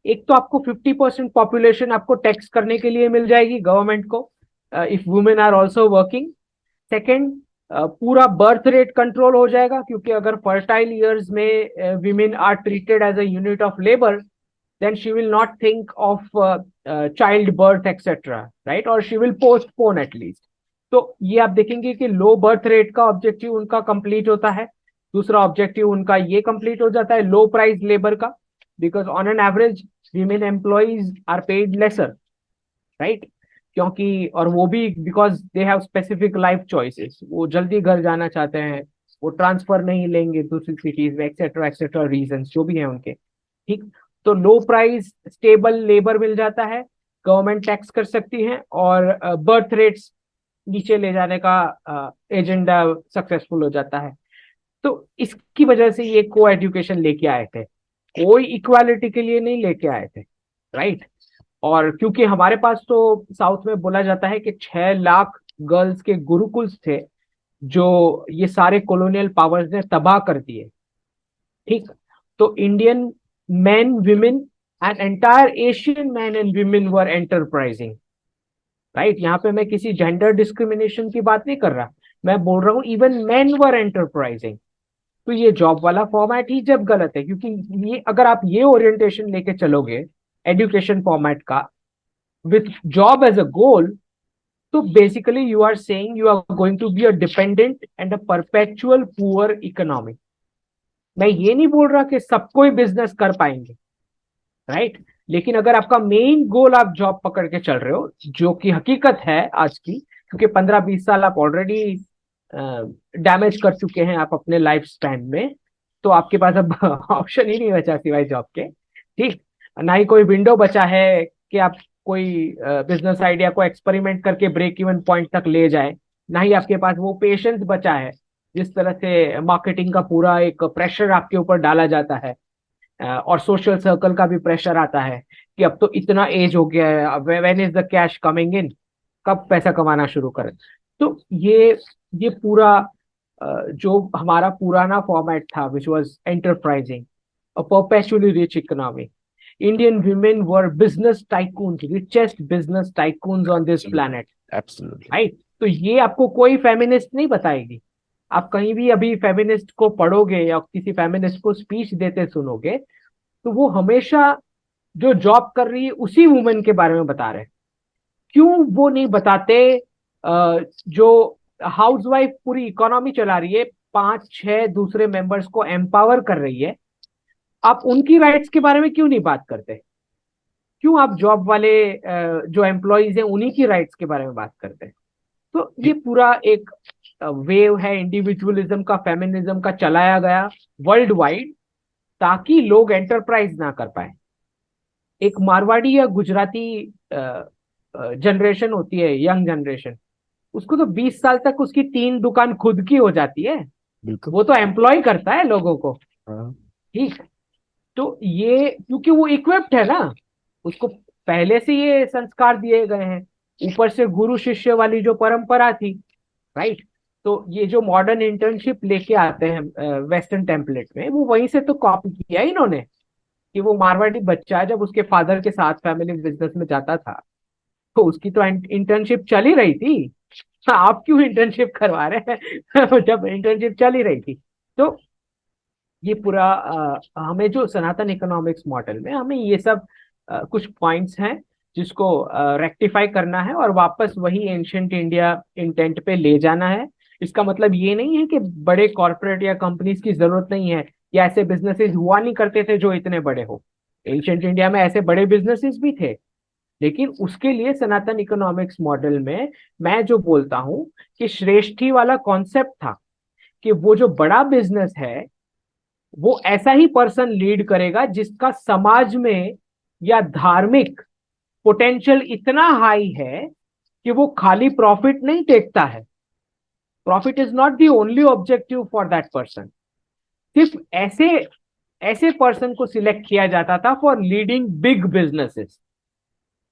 एक तो आपको 50% पॉपुलेशन आपको टैक्स करने के लिए मिल जाएगी गवर्नमेंट को, if women are also working. Second, पूरा बर्थ रेट कंट्रोल हो जाएगा, क्योंकि अगर फर्टाइल ईयर्स में women are treated as a unit of labour, then she will not think of child birth etc, right, or she will postpone at least. तो ये आप देखेंगे कि लो बर्थ रेट का ऑब्जेक्टिव उनका कंप्लीट होता है। दूसरा ऑब्जेक्टिव उनका ये कंप्लीट हो जाता है लो प्राइस लेबर का, because on an average women employees are paid lesser, right. क्योंकि और वो भी because they have specific life choices, वो जल्दी घर जाना चाहते हैं, वो ट्रांसफर नहीं लेंगे दूसरी सिटीज में एक्सेट्रा रीजन जो भी है उनके, ठीक। तो लो प्राइस स्टेबल लेबर मिल जाता है, गवर्नमेंट टैक्स कर सकती है, और बर्थ रेट्स नीचे ले जाने का एजेंडा सक्सेसफुल हो जाता है। तो इसकी वजह से ये को एजुकेशन लेके आए थे, कोई इक्वालिटी के लिए नहीं लेके आए थे, राइट। और क्योंकि हमारे पास तो साउथ में बोला जाता है कि 6 लाख गर्ल्स के गुरुकुल्स थे जो ये सारे कॉलोनियल पावर्स ने तबाह कर दिए, ठीक। तो Indian men, women and entire Asian men and women were enterprising, right. यहाँ पे मैं किसी जेंडर डिस्क्रिमिनेशन की बात नहीं कर रहा, मैं बोल रहा हूँ इवन men were enterprising। तो ये जॉब वाला फॉर्मेट ही जब गलत है, क्योंकि ये अगर आप ये ओरिएंटेशन लेके चलोगे एजुकेशन फॉर्मेट का with job as a goal, तो basically you are saying you are going to be a dependent and a perpetual poor economy. मैं ये नहीं बोल रहा कि सबको ही बिजनेस कर पाएंगे, राइट। लेकिन अगर आपका मेन गोल आप जॉब पकड़ के चल रहे हो, जो कि हकीकत है आज की, क्योंकि 15-20 साल आप ऑलरेडी डैमेज कर चुके हैं आप अपने लाइफ स्पैन में, तो आपके पास अब ऑप्शन ही नहीं बचा सिवाय जॉब के, ठीक। ना ही कोई विंडो बचा है कि आप कोई बिजनेस आइडिया को एक्सपेरिमेंट करके ब्रेक इवन पॉइंट तक ले जाए, ना ही आपके पास वो पेशेंस बचा है जिस तरह से मार्केटिंग का पूरा एक प्रेशर आपके ऊपर डाला जाता है, और सोशल सर्कल का भी प्रेशर आता है कि अब तो इतना एज हो गया है, अब when is the cash coming in, कब पैसा कमाना शुरू करें। तो ये पूरा जो हमारा पुराना फॉर्मेट था which was enterprising, a perpetually rich economy, Indian women were business tycoons, richest business tycoons on this planet, Absolutely. Right. तो ये आपको कोई फेमिनिस्ट नहीं बताएगी। आप कहीं भी अभी फेमिनिस्ट को पढ़ोगे या किसी फेमिनिस्ट को स्पीच देते सुनोगे, तो वो हमेशा जो जॉब कर रही है उसी वुमेन के बारे में बता रहे हैं। क्यों वो नहीं बताते जो हाउसवाइफ पूरी इकोनॉमी चला रही है, 5-6 दूसरे मेंबर्स को एम्पावर कर रही है, आप उनकी राइट्स के बारे में क्यों नहीं बात करते? क्यों आप जॉब वाले जो एम्प्लॉयज हैं उन्हीं की राइट्स के बारे में बात करते हैं? तो ये पूरा एक वेव है इंडिविजुअलिज्म का, फेमिनिज्म का चलाया गया वर्ल्ड वाइड, ताकि लोग एंटरप्राइज ना कर पाए। एक मारवाड़ी या गुजराती जनरेशन होती है, यंग जनरेशन, उसको तो 20 साल तक उसकी 3 दुकान खुद की हो जाती है, बिल्कुल। वो तो एम्प्लॉय करता है लोगों को, हाँ। ठीक। तो ये क्योंकि वो इक्विप्ड है ना, उसको पहले से ये संस्कार दिए गए हैं, ऊपर से गुरु शिष्य वाली जो परंपरा थी, राइट। तो ये जो मॉडर्न इंटर्नशिप लेके आते हैं वेस्टर्न टेम्पलेट में, वो वहीं से तो कॉपी किया इन्होंने, कि वो मारवाड़ी बच्चा जब उसके फादर के साथ फैमिली बिजनेस में जाता था, तो उसकी तो इंटर्नशिप चल ही रही थी। आप क्यों इंटर्नशिप करवा रहे हैं जब इंटर्नशिप चल ही रही थी? तो ये पूरा हमें जो सनातन इकोनॉमिक्स मॉडल में हमें ये सब कुछ पॉइंट्स हैं जिसको रेक्टिफाई करना है और वापस वही एंशियंट इंडिया इंटेंट पे ले जाना है। इसका मतलब ये नहीं है कि बड़े कॉर्पोरेट या कंपनीज की जरूरत नहीं है, या ऐसे बिजनेसेस हुआ नहीं करते थे जो इतने बड़े हो। एंशियंट इंडिया में ऐसे बड़े बिजनेसेस भी थे, लेकिन उसके लिए सनातन इकोनॉमिक्स मॉडल में मैं जो बोलता हूँ कि श्रेष्ठी वाला कॉन्सेप्ट था कि वो जो बड़ा बिजनेस है वो ऐसा ही पर्सन लीड करेगा जिसका समाज में या धार्मिक पोटेंशियल इतना हाई है कि वो खाली प्रॉफिट नहीं देखता है। Profit is not the only objective for that person. सिर्फ ऐसे ऐसे पर्सन को सिलेक्ट किया जाता था फॉर लीडिंग बिग बिजनेसेस।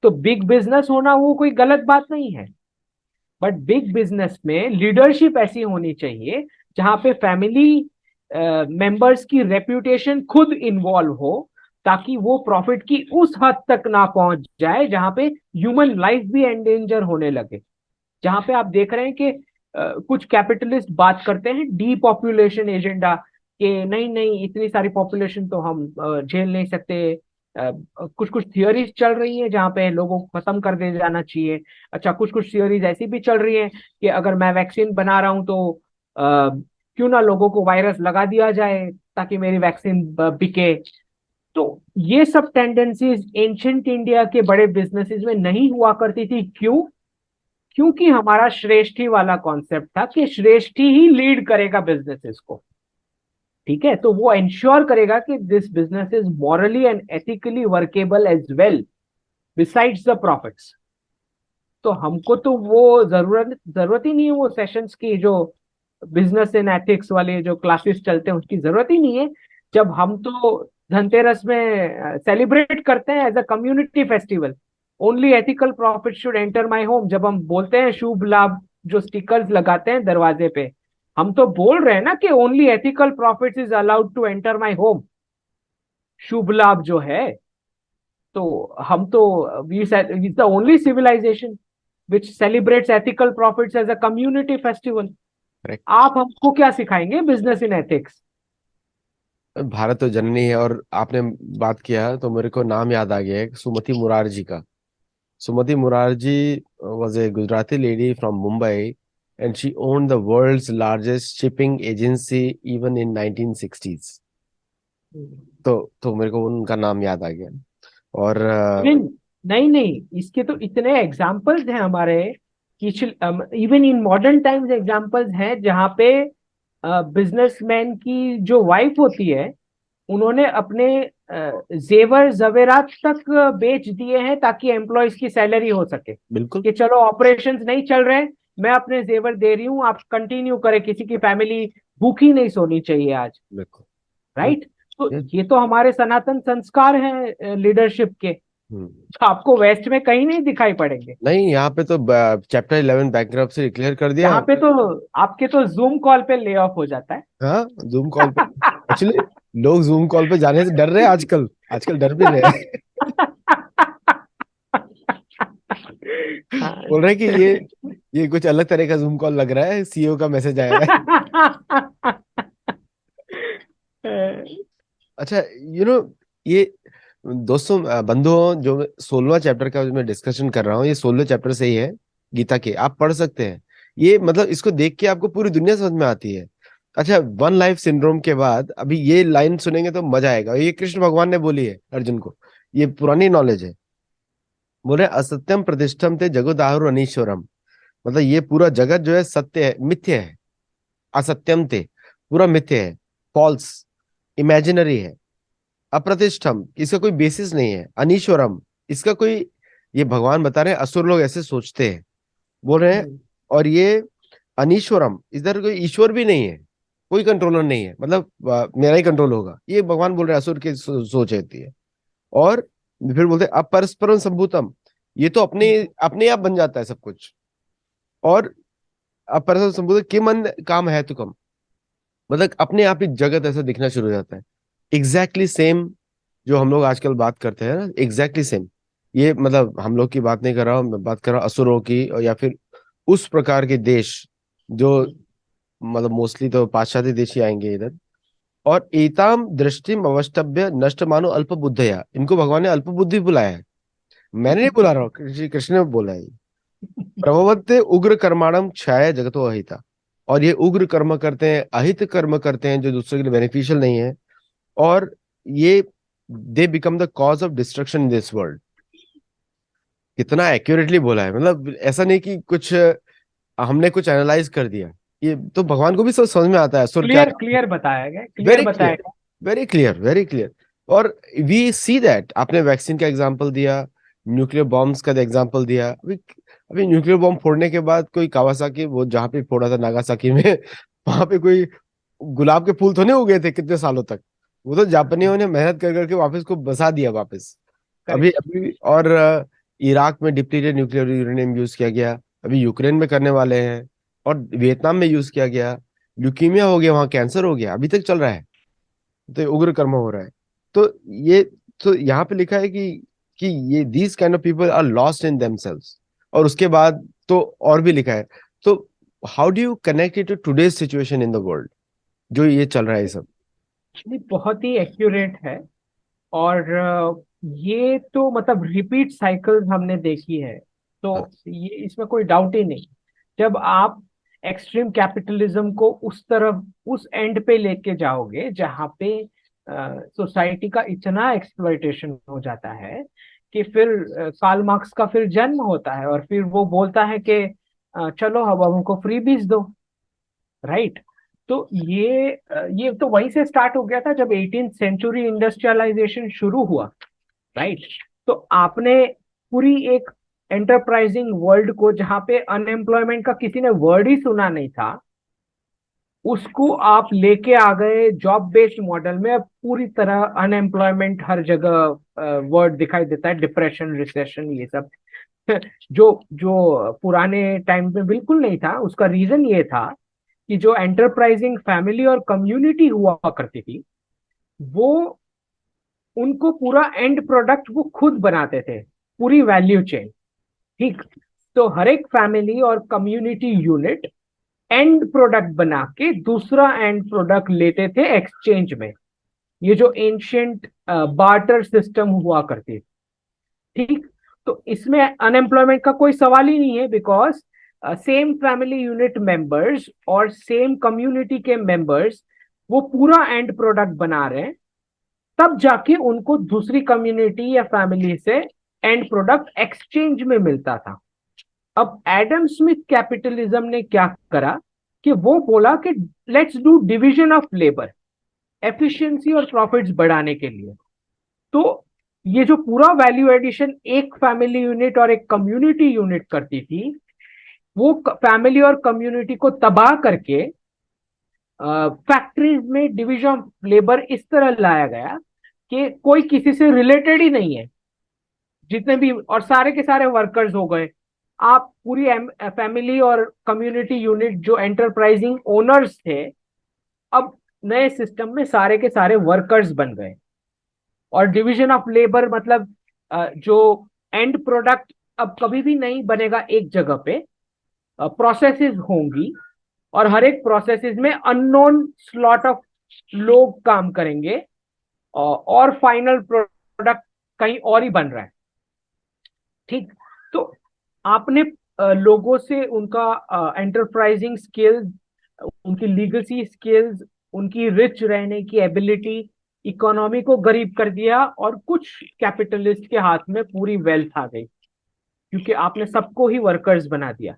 तो बिग बिजनेस होना वो कोई गलत बात नहीं है, बट बिग बिजनेस में लीडरशिप ऐसी होनी चाहिए जहां पे फैमिली मेंबर्स की रेप्यूटेशन खुद इन्वॉल्व हो, ताकि वो प्रॉफिट की उस हद तक ना पहुंच जाए जहां पे ह्यूमन लाइफ भी एंडेंजर होने लगे। जहां पे आप देख रहे हैं कि कुछ कैपिटलिस्ट बात करते हैं डीपॉपुलेशन एजेंडा, कि नहीं नहीं इतनी सारी पॉपुलेशन तो हम झेल नहीं सकते। कुछ कुछ थियोरीज चल रही हैं जहां पे लोगों को खत्म कर दे जाना चाहिए। अच्छा, कुछ कुछ थियोरीज ऐसी भी चल रही हैं कि अगर मैं वैक्सीन बना रहा हूं तो क्यों ना लोगों को वायरस लगा दिया जाए ताकि मेरी वैक्सीन बिके। तो ये सब टेंडेंसीज एंशंट इंडिया के बड़े बिजनेसेस में नहीं हुआ करती थी। क्यों? क्योंकि हमारा श्रेष्ठी वाला कॉन्सेप्ट था कि श्रेष्ठी ही लीड करेगा बिजनेसेस को। ठीक है, तो वो इंश्योर करेगा कि this business is morally and ethically workable as well besides the profits. तो हमको तो वो जरूरत जरूरत ही नहीं है वो सेशंस की, जो बिजनेस इन एथिक्स वाले जो क्लासेस चलते हैं उसकी जरूरत ही नहीं है। जब हम तो धनतेरस में सेलिब्रेट करते हैं as a community festival, only ethical profit should enter my home. जब हम बोलते हैं शुभ लाभ, जो स्टिकर्स लगाते हैं दरवाजे पे, हम तो बोल रहे हैं ना कि only ethical profits is allowed to enter my home, शुभ लाभ जो है। तो हम तो is the only civilization which celebrates ethical profits as a community festival। Correct. आप हमको क्या सिखाएंगे बिजनेस इन एथिक्स? भारत तो जननी है, और आपने बात किया तो मेरे को नाम याद आ गया है सुमति मुरारजी का। सुमति Morarji was a Gujarati lady from Mumbai, and she owned the world's largest shipping agency even in 1960s। तो मेरे को उनका नाम याद आ गया। और इवन नहीं नहीं, इसके तो इतने एग्जाम्पल्स हैं हमारे, even in modern times examples हैं जहाँ पे बिजनेसमैन की जो वाइफ होती है, उन्होंने अपने जेवर जवेरात तक बेच दिए हैं ताकि एम्प्लॉयज की सैलरी हो सके। बिल्कुल। कि चलो ऑपरेशंस नहीं चल रहे, मैं अपने जेवर दे रही हूँ, आप कंटिन्यू करें, किसी की फैमिली भूखी नहीं सोनी चाहिए आज। बिल्कुल। राइट? तो ये- ये तो हमारे सनातन संस्कार हैं लीडरशिप के, हम्म। जो आपको वेस्ट में कहीं नहीं दिखाई पड़ेंगे। नहीं, यहाँ पे तो चैप्टर 11 बैंकरप्सी डिक्लेयर कर दिया। यहाँ पे तो आपके तो जूम कॉल पे ले ऑफ हो जाता है। हाँ, जूम कॉल पे। एक्चुअली लोग जूम कॉल पे जाने से डर रहे हैं आजकल। आजकल डर भी रहे हैं। हाँ। बोल रहे हैं कि ये कुछ अलग तरह का जूम कॉल लग रहा है, सीईओ का मैसेज आया है। अच्छा, ये दोस्तों, बंधुओं, जो 16वां चैप्टर का जो मैं डिस्कशन कर रहा हूँ, ये 16वें चैप्टर से ही है गीता के। आप पढ़ सकते हैं। ये मतलब इसको देख के आपको पूरी दुनिया समझ में आती है। अच्छा, वन लाइफ सिंड्रोम के बाद अभी ये लाइन सुनेंगे तो मजा आएगा। ये कृष्ण भगवान ने बोली है अर्जुन को। ये पुरानी नॉलेज है। बोले असत्यम प्रतिष्ठम ते जगदाहुर अनीश्वरम। मतलब ये पूरा जगत जो है सत्य है, मिथ्य है। असत्यम थे, पूरा मिथ्य है, फॉल्स, इमेजिनरी है। अप्रतिष्ठम, इसका कोई बेसिस नहीं है। अनीश्वरम, इसका कोई, ये भगवान बता रहे हैं असुर लोग ऐसे सोचते हैं, बोल रहे हैं। और ये अनीश्वरम, इधर कोई ईश्वर भी नहीं है, कोई कंट्रोलर नहीं है, मतलब मेरा ही कंट्रोल होगा, ये भगवान बोल रहे हैं। असुर की सोच रहती है। और फिर बोलते हैं अपरस्परम संभूतम, ये तो अपने अपने आप बन जाता है सब कुछ। और अपरस्परम संभूतम किम मन काम है तो कम, मतलब अपने आप ही जगत ऐसा दिखना शुरू हो जाता है। एग्जैक्टली सेम जो हम लोग आजकल बात करते हैं ना, एग्जैक्टली सेम। ये मतलब हम लोग की बात नहीं कर रहा हूँ, मैं बात कर रहा हूँ असुरों की, और या फिर उस प्रकार के देश जो, मतलब मोस्टली तो पाश्चात्य देश ही आएंगे इधर। और एताम दृष्टिम अवष्टभ्य नष्ट मानो अल्प बुद्धया, इनको भगवान ने अल्प बुद्धि बुलाया है। मैंने नहीं बुला रहा हूँ, श्री कृष्ण ने बोला है। प्रभवते उग्र कर्माणम क्षय जगतो अहिता, और ये उग्र कर्म करते हैं, अहित कर्म करते हैं, जो दूसरे के लिए बेनिफिशियल नहीं है। और ये they become the cause of destruction in this world. कितना एक्यूरेटली बोला है, मतलब ऐसा नहीं कि कुछ हमने कुछ एनालाइज कर दिया। ये तो भगवान को भी सब समझ में आता है असुर क्या क्लियर है। क्लियर बताया गया, क्लियर वेरी बताया clear, very clear, very clear. और वी सी दैट, आपने वैक्सीन का एग्जांपल दिया, न्यूक्लियर बॉम्ब्स का एग्जांपल दिया। अभी अभी न्यूक्लियर बॉम्ब फोड़ने के बाद कोई कावासाकी, वो जहाँ पे फोड़ा था नागासाकी में, वहां पे कोई गुलाब के फूल तो नहीं उगे थे कितने सालों तक। वो तो जापानियों ने मेहनत कर करके वापस को बसा दिया वापस। अभी करेक्ट। अभी और इराक में डिप्लीटेड न्यूक्लियर यूरेनियम यूज किया गया। अभी यूक्रेन में करने वाले हैं, और वियतनाम में यूज किया गया। ल्यूकीमिया हो गया, वहां कैंसर हो गया, अभी तक चल रहा है, तो ये उग्र कर्म हो रहा है। तो ये, तो यहाँ पे लिखा है कि ये these kind of people are lost in themselves. और उसके बाद तो और भी लिखा है। तो how do you connect it to today's situation in the world, जो ये चल रहा है ये सब? ये बहुत ही एक्यूरेट है। और ये तो मतलब रिपीट साइकिल हमने देखी है, तो हाँ। ये इसमें कोई डाउट ही नहीं। जब आप एक्सट्रीम कैपिटलिज्म को उस तरफ, उस एंड पे लेके जाओगे जहां पे सोसाइटी का इतना एक्सप्लॉइटेशन हो जाता है कि फिर कार्ल मार्क्स का फिर जन्म होता है, और फिर वो बोलता है कि चलो अब हमको फ्री बीज दो, राइट। तो ये तो वहीं से स्टार्ट हो गया था जब 18th सेंचुरी इंडस्ट्रियलाइजेशन शुरू हुआ, राइट। तो आपने पूरी एक एंटरप्राइजिंग वर्ल्ड को, जहां पे अनएम्प्लॉयमेंट का किसी ने वर्ड ही सुना नहीं था, उसको आप लेके आ गए जॉब बेस्ड मॉडल में। अब पूरी तरह अनएम्प्लॉयमेंट हर जगह वर्ड दिखाई देता है, डिप्रेशन, रिसेशन, ये सब जो जो पुराने टाइम में बिल्कुल नहीं था। उसका रीजन ये था कि जो एंटरप्राइजिंग फैमिली और कम्युनिटी हुआ करती थी, वो उनको पूरा एंड प्रोडक्ट वो खुद बनाते थे, पूरी वैल्यू चेन, ठीक। तो हर एक फैमिली और कम्युनिटी यूनिट एंड प्रोडक्ट बना के दूसरा एंड प्रोडक्ट लेते थे एक्सचेंज में। ये जो एंशियंट बार्टर सिस्टम हुआ करती थी, ठीक। तो इसमें अनएम्प्लॉयमेंट का कोई सवाल ही नहीं है, because same family unit members और सेम कम्युनिटी के मेंबर्स वो पूरा एंड प्रोडक्ट बना रहे हैं। तब जाके उनको दूसरी कम्युनिटी या फैमिली से एंड प्रोडक्ट एक्सचेंज में मिलता था। अब एडम स्मिथ कैपिटलिज्म ने क्या करा कि वो बोला कि let's do division of labour, efficiency और प्रॉफिट्स बढ़ाने के लिए। तो ये जो पूरा वैल्यू एडिशन एक फैमिली यूनिट और एक कम्युनिटी यूनिट करती थी, वो फैमिली और कम्युनिटी को तबाह करके फैक्ट्रीज में डिवीजन ऑफ लेबर इस तरह लाया गया कि कोई किसी से रिलेटेड ही नहीं है, जितने भी, और सारे के सारे वर्कर्स हो गए। आप पूरी फैमिली और कम्युनिटी यूनिट जो एंटरप्राइजिंग ओनर्स थे, अब नए सिस्टम में सारे के सारे वर्कर्स बन गए। और डिवीजन ऑफ लेबर मतलब जो एंड प्रोडक्ट अब कभी भी नहीं बनेगा एक जगह पे, प्रोसेसेस होंगी, और हर एक प्रोसेसेस में अननोन स्लॉट ऑफ लोग काम करेंगे, और फाइनल प्रोडक्ट कहीं और ही बन रहा है, ठीक। तो आपने लोगों से उनका एंटरप्राइजिंग स्किल्स, उनकी लीगसी स्किल्स, उनकी रिच रहने की एबिलिटी, इकोनॉमी को गरीब कर दिया, और कुछ कैपिटलिस्ट के हाथ में पूरी वेल्थ आ गई, क्योंकि आपने सबको ही वर्कर्स बना दिया।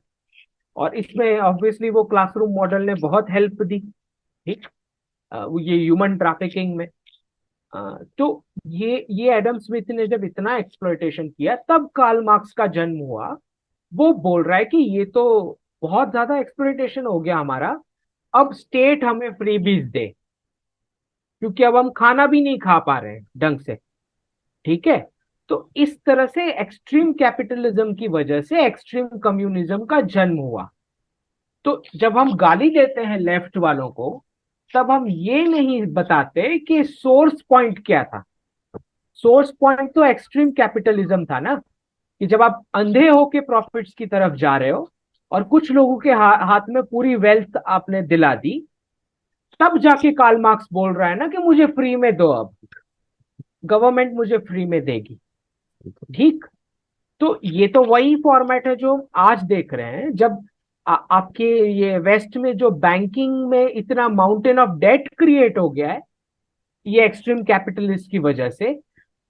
और इसमें ऑब्वियसली वो क्लासरूम मॉडल ने बहुत हेल्प दी, ठीक। ये ह्यूमन ट्रैफिकिंग में। तो ये एडम स्मिथ ने जब इतना एक्सप्लॉयटेशन किया, तब कार्ल मार्क्स का जन्म हुआ। वो बोल रहा है कि ये तो बहुत ज्यादा एक्सप्लॉयटेशन हो गया हमारा, अब स्टेट हमें फ्रीबीज दे, क्योंकि अब हम खाना भी नहीं खा पा रहे हैं ढंग से, ठीक है। तो इस तरह से एक्सट्रीम कैपिटलिज्म की वजह से एक्सट्रीम कम्युनिज्म का जन्म हुआ। तो जब हम गाली देते हैं लेफ्ट वालों को, तब हम ये नहीं बताते कि सोर्स पॉइंट क्या था। सोर्स पॉइंट तो एक्सट्रीम कैपिटलिज्म था ना, कि जब आप अंधे होके प्रॉफिट्स की तरफ जा रहे हो और कुछ लोगों के हाथ में पूरी वेल्थ आपने दिला दी, तब जाके कार्ल मार्क्स बोल रहा है ना कि मुझे फ्री में दो, अब गवर्नमेंट मुझे फ्री में देगी, ठीक। तो ये तो वही फॉर्मेट है जो आज देख रहे हैं। जब आपके ये वेस्ट में जो बैंकिंग में इतना माउंटेन ऑफ डेट क्रिएट हो गया है, ये एक्सट्रीम कैपिटलिस्ट की वजह से,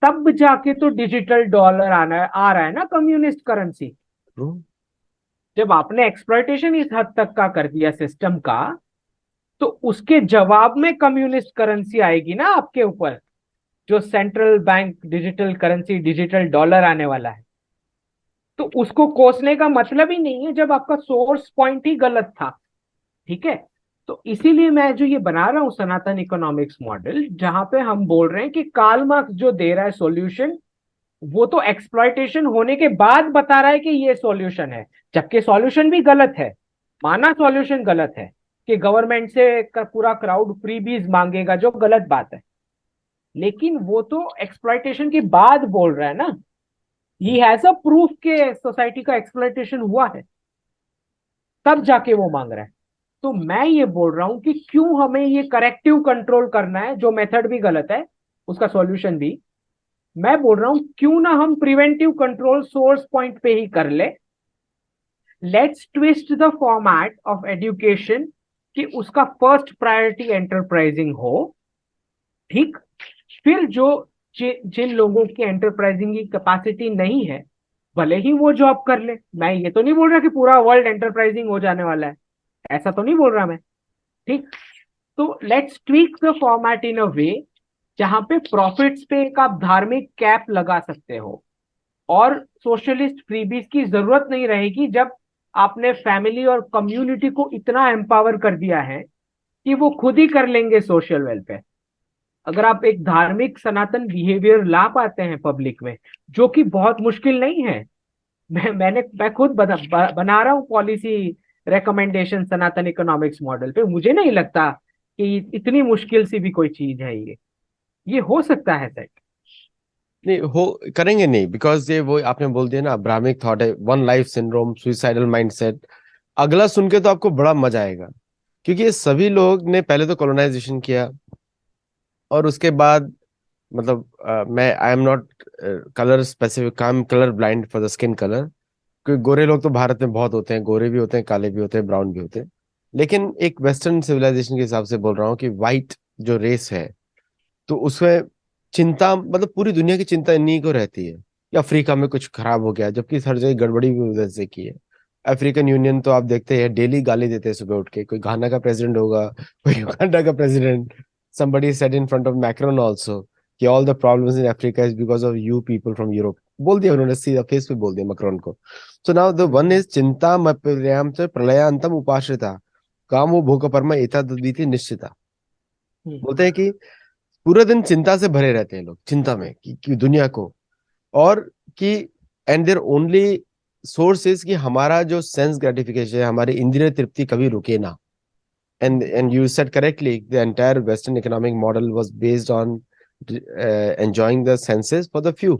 तब जाके तो डिजिटल डॉलर आ रहा है ना, कम्युनिस्ट करेंसी। जब आपने एक्सप्लॉयटेशन इस हद तक का कर दिया सिस्टम का, तो उसके जवाब में कम्युनिस्ट करेंसी आएगी ना आपके ऊपर, जो central bank digital currency, digital dollar आने वाला है। तो उसको कोसने का मतलब ही नहीं है जब आपका सोर्स पॉइंट ही गलत था, ठीक है। तो इसीलिए मैं जो ये बना रहा हूं सनातन इकोनॉमिक्स मॉडल, जहां पे हम बोल रहे हैं कि कार्ल मार्क्स जो दे रहा है सॉल्यूशन, वो तो एक्सप्लॉयटेशन होने के बाद बता रहा है कि ये सॉल्यूशन है, जबकि सॉल्यूशन भी गलत है, माना सॉल्यूशन गलत है, कि गवर्नमेंट से पूरा क्राउड फ्रीबीज मांगेगा, जो गलत बात है। लेकिन वो तो एक्सप्लॉइटेशन के बाद बोल रहा है ना, ही हैज अ प्रूफ के सोसाइटी का एक्सप्लॉइटेशन हुआ है, तब जाके वो मांग रहा है। तो मैं ये बोल रहा हूं कि क्यों हमें ये करेक्टिव कंट्रोल करना है, जो मेथड भी गलत है, उसका सॉल्यूशन भी। मैं बोल रहा हूं क्यों ना हम प्रिवेंटिव कंट्रोल सोर्स पॉइंट पे ही कर ले। Let's twist the format of education कि उसका फर्स्ट प्रायोरिटी एंटरप्राइजिंग हो। ठीक। फिर जो जिन लोगों की एंटरप्राइजिंग की कैपेसिटी नहीं है, भले ही वो जॉब कर ले। मैं ये तो नहीं बोल रहा कि पूरा वर्ल्ड एंटरप्राइजिंग हो जाने वाला है, ऐसा तो नहीं बोल रहा मैं। ठीक। तो let's tweak the format in a way जहां पे प्रॉफिट्स पे एक आप धार्मिक कैप लगा सकते हो, और सोशलिस्ट फ्रीबीज की जरूरत नहीं रहेगी जब आपने फैमिली और कम्युनिटी को इतना एम्पावर कर दिया है कि वो खुद ही कर लेंगे सोशल वेलफेयर। अगर आप एक धार्मिक सनातन बिहेवियर ला पाते हैं पब्लिक में, जो कि बहुत मुश्किल नहीं है। मैं खुद बना रहा हूँ पॉलिसी रिकमेंडेशन सनातन इकोनॉमिक्स मॉडल पे। मुझे नहीं लगता कि इतनी मुश्किल सी भी कोई चीज है ये हो सकता है सेट। नहीं हो, करेंगे नहीं, बिकॉज ये वो आपने बोल दिया ना, ब्राह्मिक थॉट है, one life syndrome, suicidal mindset. अगला सुन के तो आपको बड़ा मजा आएगा, क्योंकि ये सभी लोग ने पहले तो कॉलोनाइजेशन किया, और उसके बाद मतलब मैं I am not colour specific, I am colour blind for the skin colour, क्योंकि गोरे लोग तो भारत में बहुत होते हैं, गोरे भी होते हैं, काले भी होते हैं, ब्राउन भी होते हैं। लेकिन एक वेस्टर्न सिविलाइजेशन के हिसाब से बोल रहा हूँ कि वाइट जो रेस है, तो उसमें चिंता, मतलब पूरी दुनिया की चिंता इन्हीं को रहती है कि अफ्रीका में कुछ खराब हो गया, जबकि हर जगह गड़बड़ी भी उधर से की है। अफ्रीकन यूनियन तो आप देखते हैं डेली गाली देते हैं सुबह उठ के, कोई घाना का प्रेसिडेंट होगा, कोई युगांडा का president. somebody said in front of Macron also कि all the problems in Africa is because of you people from Europe। बोल दिया उन्होंने, सीधा फेस पे बोल दिया मैक्रोन को। So now the one is चिंता मप्ययाम च प्रलयांतम उपाश्रिता कामो भोगपरमा एतद्विति निश्चिता। बोलते हैं कि पूरे दिन चिंता से भरे रहते हैं लोग, चिंता में कि दुनिया को, और कि and their only source is कि हमारा जो सेंस ग्रेटिफिकेशन है, हमारी इंद्रिय तृप्ति कभी रुके ना। And you said correctly, the entire Western economic model was based on enjoying the senses for the few,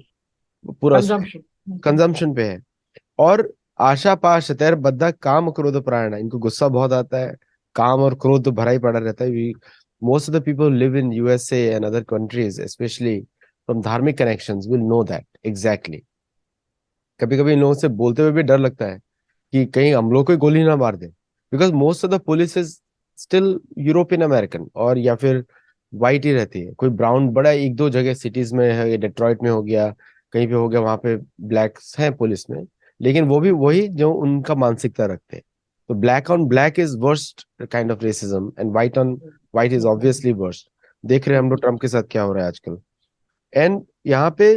पूरा कंजम्पशन। कंजम्पशन पे है। और आशा पाश तैर बद्धा काम क्रोध प्राण, इनको गुस्सा बहुत आता है, काम और क्रोध तो भरा ही पड़ा रहता है। Most of the people live in USA and other countries, especially from धार्मिक connections, will know that exactly. कभी कभी इन लोगों से बोलते हुए भी डर लगता है कि कहीं हम लोग को गोली ना मार दे, because most of the police is still European American, और या फिर वाइट ही रहती है। कोई ब्राउन बड़ा एक दो जगह सिटीज में है, डेट्रॉइट में हो गया, कहीं पे हो गया, वहां पे ब्लैक्स हैं पुलिस में, लेकिन वो भी वही जो उनका मानसिकता रखते हैं। तो black on black is worst kind of racism, and white on white is obviously worst. देख रहे हैं हम लोग ट्रम्प के साथ क्या हो रहा है आजकल। एंड यहाँ पे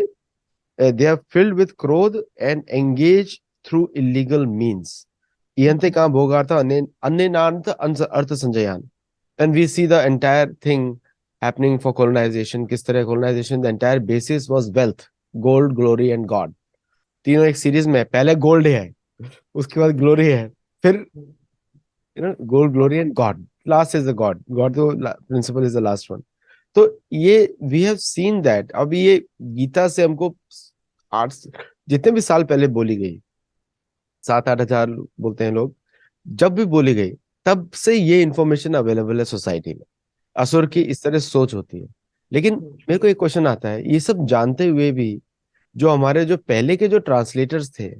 they are filled with क्रोध and engage through illegal means। इयन्ते काम भोगार्थ अन्यनार्थ अर्थ संजयान। And we see the entire thing happening for colonization। किस तरह colonization, the entire basis was wealth, gold, glory and God। तीनों एक सीरीज में है, पहले गोल्ड है, उसके बाद ग्लोरी है, फिर gold, glory and God, last is the God. God तो principle is the last one. तो ये वी हैव सीन दैट। अब ये गीता से हमको आठ, जितने भी साल पहले बोली गई, 7-8 हजार बोलते हैं लोग, जब भी बोली गई, तब से ये इंफॉर्मेशन अवेलेबल है सोसाइटी में। असुर की इस तरह सोच होती है। लेकिन मेरे को एक क्वेश्चन आता है, ये सब जानते हुए भी जो हमारे जो पहले के जो ट्रांसलेटर्स थे,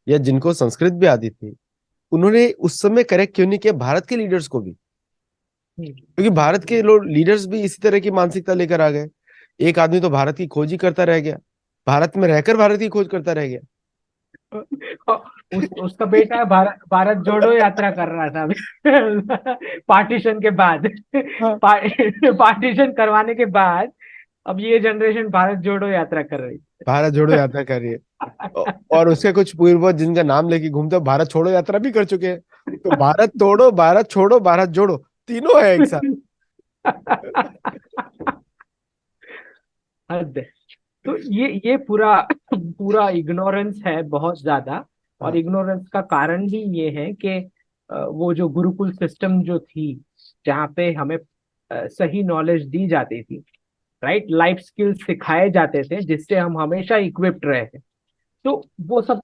या जिनको संस्कृत भी आती थी, उन्होंने उस समय करेक्ट क्यों नहीं किया भारत के लीडर्स को भी? क्योंकि भारत के लोग लीडर्स भी इसी तरह की मानसिकता लेकर आ गए। एक आदमी तो भारत की खोज ही करता रह गया, भारत में रहकर भारत की खोज करता रह गया। उसका बेटा भारत भारत जोड़ो यात्रा कर रहा था अभी पार्टीशन के बाद। हाँ। पार्टीशन करवाने के बाद अब ये जनरेशन भारत जोड़ो यात्रा कर रही भारत जोड़ो यात्रा कर रही है। और उसके कुछ पूर्वज जिनका नाम लेके घूमते हैं, भारत छोड़ो यात्रा भी कर चुके हैं। तो भारत तोड़ो, भारत छोड़ो, भारत जोड़ो, तीनों है एक साथ। हद है। तो ये पूरा पूरा इग्नोरेंस है बहुत ज्यादा। और हाँ। इग्नोरेंस का कारण ही ये है कि वो जो गुरुकुल सिस्टम जो थी, जहाँ पे हमें सही नॉलेज दी जाती थी, राइट, लाइफ स्किल्स सिखाए जाते थे जिससे हम हमेशा इक्विप्ड रहे थे, तो वो सब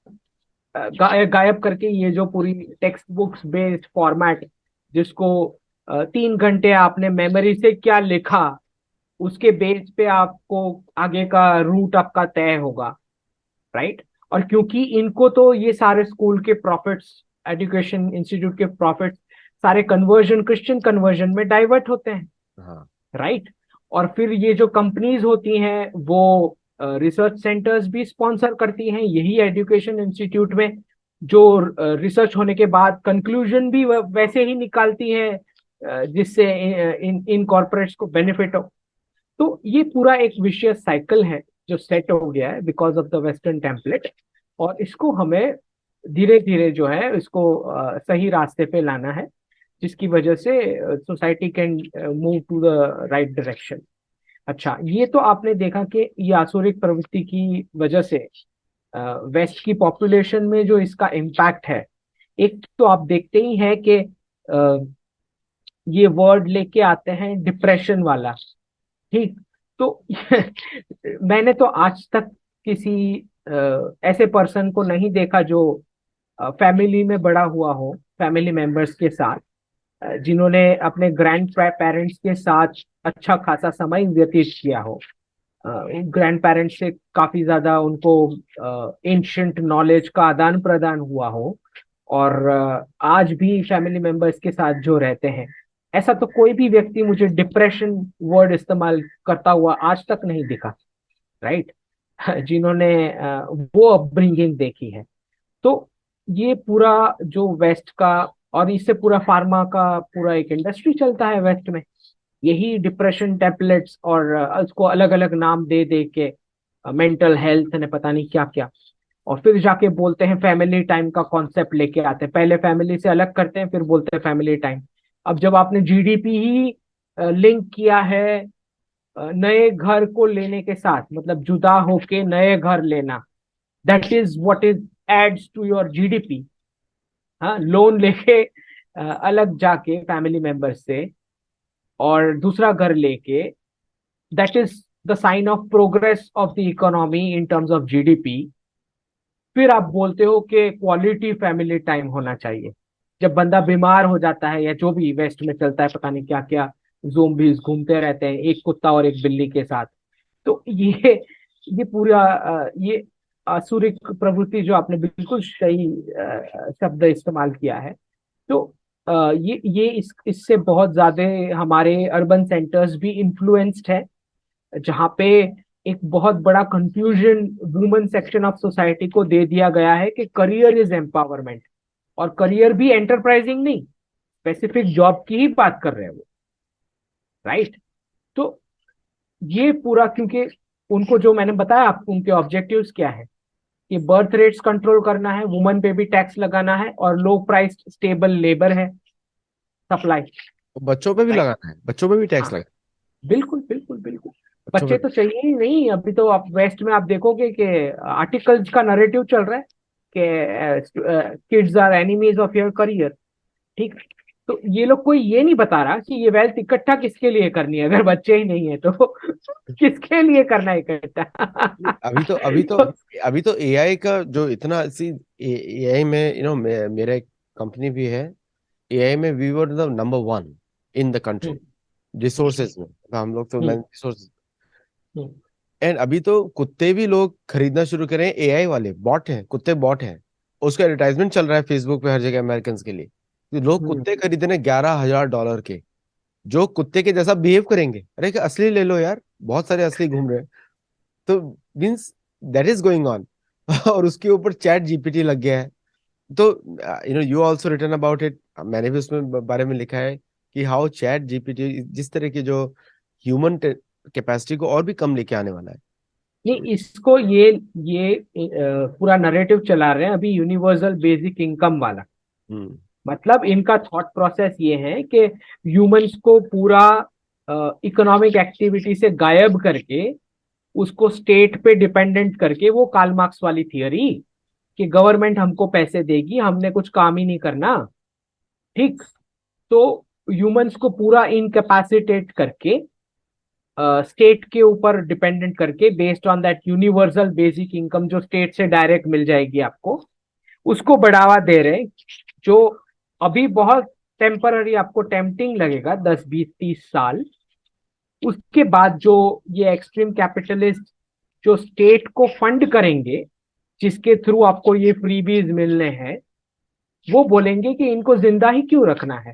गायब करके ये जो पूरी टेक्स्ट बुक्स बेस्ड फॉर्मेट, जिसको 3 घंटे आपने मेमोरी से क्या लिखा उसके बेस पे आपको आगे का रूट आपका तय होगा, राइट। और क्योंकि इनको तो ये सारे स्कूल के प्रॉफिट्स, एजुकेशन इंस्टीट्यूट के प्रॉफिट्स सारे कन्वर्जन, क्रिश्चियन कन्वर्जन में डाइवर्ट होते हैं, हाँ। राइट। और फिर ये जो कंपनीज होती हैं वो रिसर्च सेंटर्स भी स्पॉन्सर करती हैं, यही एजुकेशन इंस्टीट्यूट में जो रिसर्च होने के बाद कंक्लूजन भी वैसे ही निकालती हैं जिससे इन कॉर्पोरेट्स को बेनिफिट हो। तो ये पूरा एक विशियस साइकिल है जो सेट हो गया है because of the western template, और इसको हमें धीरे धीरे जो है इसको सही रास्ते पे लाना है, जिसकी वजह से society can move to the right direction. अच्छा, ये तो आपने देखा कि ये आसुरिक प्रवृत्ति की वजह से वेस्ट की पॉपुलेशन में जो इसका इम्पैक्ट है, एक तो आप देखते ही हैं कि ये वर्ड लेके आते हैं डिप्रेशन वाला, ठीक। तो मैंने तो आज तक किसी ऐसे पर्सन को नहीं देखा जो फैमिली में बड़ा हुआ हो, फैमिली मेंबर्स के साथ, जिन्होंने अपने ग्रैंड पेरेंट्स के साथ अच्छा खासा समय व्यतीत किया हो, ग्रैंड पेरेंट्स से काफी ज्यादा उनको एंशंट नॉलेज का आदान प्रदान हुआ हो, और आज भी फैमिली मेंबर्स के साथ जो रहते हैं, ऐसा तो कोई भी व्यक्ति मुझे डिप्रेशन वर्ड इस्तेमाल करता हुआ आज तक नहीं दिखा, राइट। जिन्होंने वो अपब्रिंगिंग देखी है। तो ये पूरा जो वेस्ट का, और इससे पूरा फार्मा का पूरा एक इंडस्ट्री चलता है वेस्ट में, यही डिप्रेशन टैबलेट्स और उसको अलग अलग नाम दे दे के मेंटल हेल्थ ने पता नहीं क्या क्या, और फिर जाके बोलते हैं फैमिली टाइम का कॉन्सेप्ट लेके आते हैं, पहले फैमिली से अलग करते हैं फिर बोलते हैं फैमिली टाइम। अब जब आपने जीडीपी ही लिंक किया है नए घर को लेने के साथ, मतलब जुदा होके नए घर लेना, that is what is adds to your GDP. हाँ, लोन लेके अलग जाके फैमिली मेंबर से और दूसरा घर लेके, that is the sign of progress of the economy in terms of GDP. फिर आप बोलते हो कि क्वालिटी फैमिली टाइम होना चाहिए। जब बंदा बीमार हो जाता है या जो भी वेस्ट में चलता है, पता नहीं क्या क्या ज़ोंबीज घूमते रहते हैं एक कुत्ता और एक बिल्ली के साथ, तो ये पूरा ये आसुरिक प्रवृत्ति जो आपने बिल्कुल सही शब्द इस्तेमाल किया है। तो ये इससे बहुत ज्यादा हमारे अर्बन सेंटर्स भी इन्फ्लुएंस्ड है, जहाँ पे एक बहुत बड़ा confusion women section of society को दे दिया गया है कि करियर इज एम्पावरमेंट, और करियर भी एंटरप्राइजिंग नहीं, स्पेसिफिक जॉब की ही बात कर रहे हैं वो, राइट। तो ये पूरा, क्योंकि उनको जो मैंने बताया आपको उनके ऑब्जेक्टिव्स क्या है, कि बर्थ रेट्स कंट्रोल करना है, वुमेन पे भी टैक्स लगाना है, और लो प्राइस स्टेबल लेबर है सप्लाई, बच्चों पे भी राइट। लगाना है, बच्चों पे भी हाँ, टैक्स लगा। बिल्कुल बिल्कुल बिल्कुल। बच्चों बच्चे पे। तो चाहिए ही नहीं, अभी तो आप वेस्ट में आप देखोगे कि आर्टिकल्स का नरेटिव चल रहा है कि kids are enemies of your career, ठीक। तो ये लोग, कोई ये नहीं बता रहा कि ये वेल्थ इकट्ठा किसके लिए करनी है, अगर बच्चे ही नहीं है तो किसके लिए करना है इकट्ठा। अभी तो अभी तो तो, अभी तो एआई का जो इतना सी, एआई में मेरा एक कंपनी भी है। एआई में we were the number one in the country, hmm, resources में। तो हम लोग तो hmm, man resource. Hmm, and अभी तो कुत्ते भी लोग खरीदना शुरू करें, एआई वाले बॉट हैं, कुत्ते बॉट हैं। उसका एडवर्टाइजमेंट चल रहा है फेसबुक पे हर जगह अमेरिकन के लिए। तो लोग हम्म। कुत्ते खरीद रहे हैं $11,000 के, जो कुत्ते के जैसा बिहेव करेंगे। अरे कि असली ले लो यार, बहुत सारे असली घूम रहे हैं। तो means that is going on. और उसके ऊपर चैट जीपीटी लग गया है। तो you also written about it, मैंने भी उसमें बारे में लिखा है कि हाउ चैट जीपीटी जिस तरह की जो ह्यूमन कैपेसिटी को और भी कम लेके आने वाला है। नहीं, इसको ये पूरा नरेटिव चला रहे हैं अभी यूनिवर्सल बेसिक इनकम वाला। हम्म। मतलब इनका थॉट प्रोसेस ये है कि ह्यूमंस को पूरा इकोनॉमिक एक्टिविटी से गायब करके उसको स्टेट पे डिपेंडेंट करके, वो कार्ल मार्क्स वाली थियरी कि गवर्नमेंट हमको पैसे देगी, हमने कुछ काम ही नहीं करना, ठीक। तो ह्यूमंस को पूरा इनकैपेसिटेट करके, स्टेट के ऊपर डिपेंडेंट करके, based on that universal basic income जो स्टेट से डायरेक्ट मिल जाएगी आपको, उसको बढ़ावा दे रहे हैं। जो अभी बहुत टेम्पररी आपको टेम्पटिंग लगेगा, 10 20 30 साल, उसके बाद जो ये एक्सट्रीम कैपिटलिस्ट जो स्टेट को फंड करेंगे, जिसके थ्रू आपको ये फ्रीबीज मिलने हैं, वो बोलेंगे कि इनको जिंदा ही क्यों रखना है,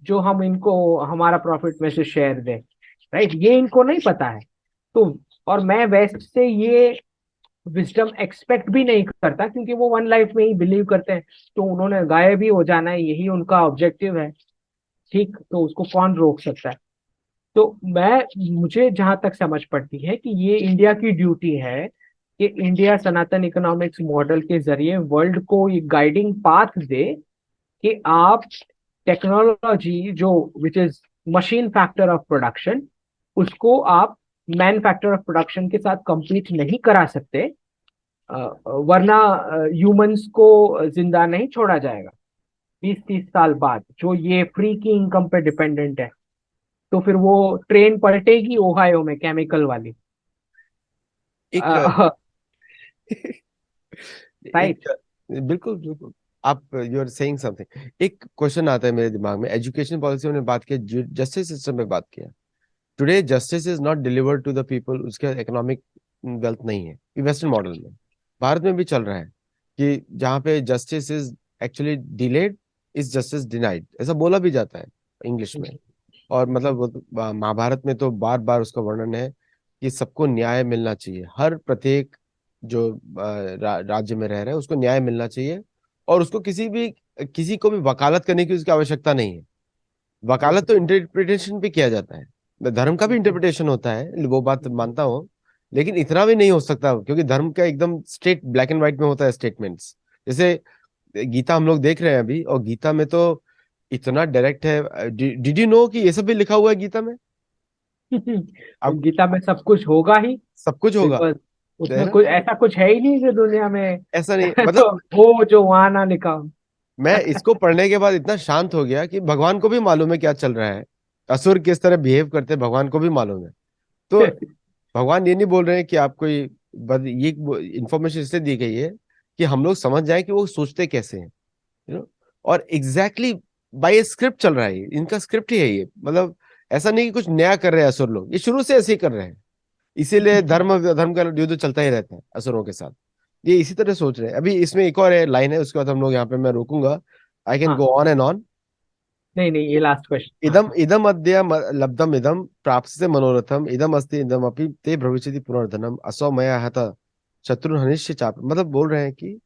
जो हम इनको हमारा प्रॉफिट में से शेयर दें। राइट, ये इनको नहीं पता है। तो और मैं वेस्ट से ये विजडम एक्सपेक्ट भी नहीं करता, क्योंकि वो वन लाइफ में ही बिलीव करते हैं। तो उन्होंने गायब ही हो जाना है, यही उनका ऑब्जेक्टिव है। ठीक, तो उसको कौन रोक सकता है? तो मुझे जहां तक समझ पड़ती है कि ये इंडिया की ड्यूटी है कि इंडिया सनातन इकोनॉमिक्स मॉडल के जरिए वर्ल्ड को एक गाइडिंग पाथ दे कि आप टेक्नोलॉजी जो which is machine factor of production, उसको आप मैन फैक्टर ऑफ प्रोडक्शन के साथ कंपीट नहीं करा सकते। वरना ह्यूमंस को जिंदा नहीं छोड़ा जाएगा 20 30 साल बाद, जो ये फ्री की इनकम पे डिपेंडेंट है। तो फिर वो ट्रेन पलटेगी ओहायो में, केमिकल वाली। एक राइट। एक बिल्कुल बिल्कुल, आप यू आर सेइंग समथिंग। एक क्वेश्चन आता है मेरे दिमाग में, एजुकेशन पॉलिसी में बात किया, जस्टिस सिस्टम में बात किया। Today justice is not delivered to the people, उसका इकोनॉमिक वेल्थ नहीं है। ये वेस्टर्न मॉडल में, भारत में भी चल रहा है कि जहाँ पे justice is actually delayed, is justice denied, ऐसा बोला भी जाता है इंग्लिश में। और मतलब महाभारत में तो बार बार उसका वर्णन है कि सबको न्याय मिलना चाहिए, हर प्रत्येक जो राज्य में रह रहा है उसको न्याय मिलना चाहिए, और उसको किसी को भी वकालत करने की उसकी आवश्यकता नहीं है। वकालत तो इंटरप्रिटेशन भी किया जाता है, धर्म का भी इंटरप्रिटेशन होता है, वो बात मानता हूँ, लेकिन इतना भी नहीं हो सकता, क्योंकि धर्म का एकदम स्ट्रेट ब्लैक एंड व्हाइट में होता है स्टेटमेंट्स। जैसे गीता हम लोग देख रहे हैं अभी, और गीता में तो इतना डायरेक्ट है। डिड यू नो कि ये सब भी लिखा हुआ है गीता में? अब गीता में सब कुछ होगा ही, सब कुछ होगा, बिकॉज है उसमें ना? कुछ ऐसा कुछ है ही नहीं जो दुनिया में ऐसा नहीं, तो मतलब वो जो वहां ना लिखा हो। मैं इसको पढ़ने के बाद इतना शांत हो गया कि भगवान को भी मालूम है क्या चल रहा है, असुर किस तरह बिहेव करते हैं भगवान को भी मालूम है। तो भगवान ये नहीं बोल रहे हैं कि आपको ये इंफॉर्मेशन इसलिए दी गई है कि हम लोग समझ जाए कि वो सोचते कैसे हैं, यू नो। और एग्जैक्टली बाय स्क्रिप्ट चल रहा है इनका स्क्रिप्ट ही है ये, मतलब ऐसा नहीं कि कुछ नया कर रहे हैं असुर लोग, ये शुरू से ऐसे ही कर रहे हैं। इसीलिए धर्म धर्म का युद्ध चलता ही रहता है असुरों के साथ, ये इसी तरह सोच रहे हैं। अभी इसमें एक और है लाइन है, उसके बाद हम लोग यहाँ पे मैं रुकूंगा। आई कैन गो हाँ, ऑन एंड ऑन। नहीं नहीं, ये लास्ट क्वेश्चन। हाँ इदम इदम अद्य लब्धम इदम प्राप्त से मनोरथम इदम अस्ति इदम अपि ते भविष्यति पुनर्धनम असौ मया हता शत्रु हनिष्य चाप। मतलब बोल रहे हैं कि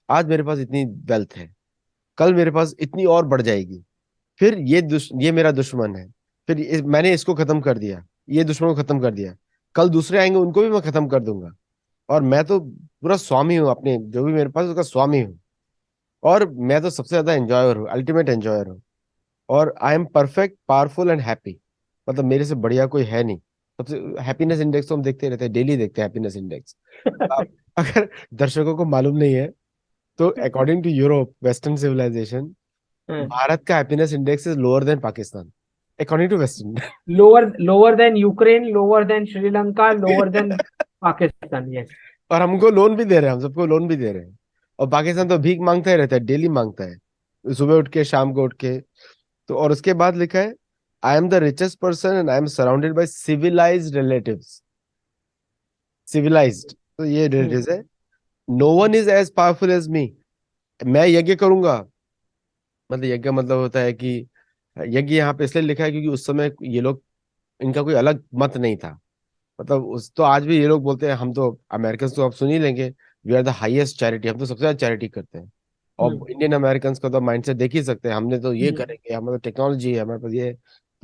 आज मेरे पास इतनी वेल्थ है, कल मेरे पास इतनी और बढ़ जाएगी, फिर ये मेरा दुश्मन है, फिर मैंने इसको खत्म कर दिया, ये दुश्मन को खत्म कर दिया, कल दूसरे आएंगे उनको भी मैं खत्म कर दूंगा, और मैं तो पूरा स्वामी हूँ अपने जो भी मेरे पास उसका स्वामी हूँ। और मैं तो सबसे ज्यादा एंजॉयर हूँ, अल्टीमेट एंजॉयर हूँ। और I am perfect powerful and happy, मतलब मेरे से बढ़िया कोई है नहीं। सबसे हैप्पीनेस इंडेक्स तो हम देखते रहते हैं, डेली देखते हैं हैप्पीनेस इंडेक्स। आप अगर दर्शकों को मालूम नहीं है, तो according to Europe western civilization, Bharat का happiness index is lower than Pakistan, according to western. Lower lower than Ukraine, lower than Sri Lanka, lower than Pakistan. Yes. और हमको लोन भी दे रहे हैं, हम सबको लोन भी दे रहे हैं। और पाकिस्तान तो भीख मांगता ही रहता है, डेली मांगता है, सुबह उठ के शाम को उठ के। तो और उसके बाद लिखा है, I am the richest person and I am surrounded by civilized relatives. Civilized, तो ये रिलेटिव्स है। No one is as powerful as me. मैं यज्ञ करूंगा, मतलब यज्ञ मतलब होता है कि यज्ञ यहाँ पे इसलिए लिखा है क्योंकि उस समय ये लोग, इनका कोई अलग मत नहीं था। मतलब उस तो आज भी ये लोग बोलते हैं, हम तो अमेरिकन तो आप सुन ही लेंगे, we are the highest charity, हम तो सबसे ज्यादा चैरिटी करते हैं। और इंडियन अमेरिकन का तो माइंडसेट देख ही सकते हैं, हमने तो ये करेंगे, हमारे टेक्नोलॉजी है हमारे पास ये,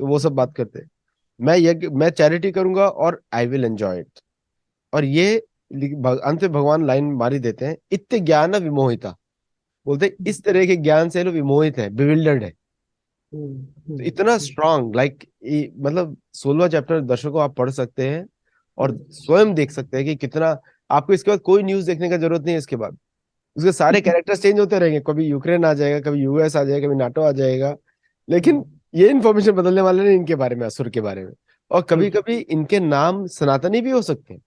तो वो सब बात करते हैं। मैं चैरिटी करूंगा और आई विल एंजॉय इट। और ये अंत में भगवान लाइन मारी देते हैं, इत्ते ज्ञान विमोहिता, बोलते हैं, इस तरह के ज्ञान से लोग विमोहित है, बिविल्डर्ड है। तो इतना स्ट्रांग लाइक, मतलब 16 चैप्टर दर्शकों आप पढ़ सकते हैं और स्वयं देख सकते हैं कि कितना। आपको इसके बाद कोई न्यूज देखने का जरूरत नहीं है इसके बाद, उसके सारे कैरेक्टर्स चेंज होते रहेंगे, कभी यूक्रेन आ जाएगा, कभी यूएस आ जाएगा, कभी नाटो आ जाएगा, लेकिन ये इन्फॉर्मेशन बदलने वाले नहीं इनके बारे में, असुर के बारे में। और कभी हम्म। कभी इनके नाम सनातनी भी हो सकते हैं।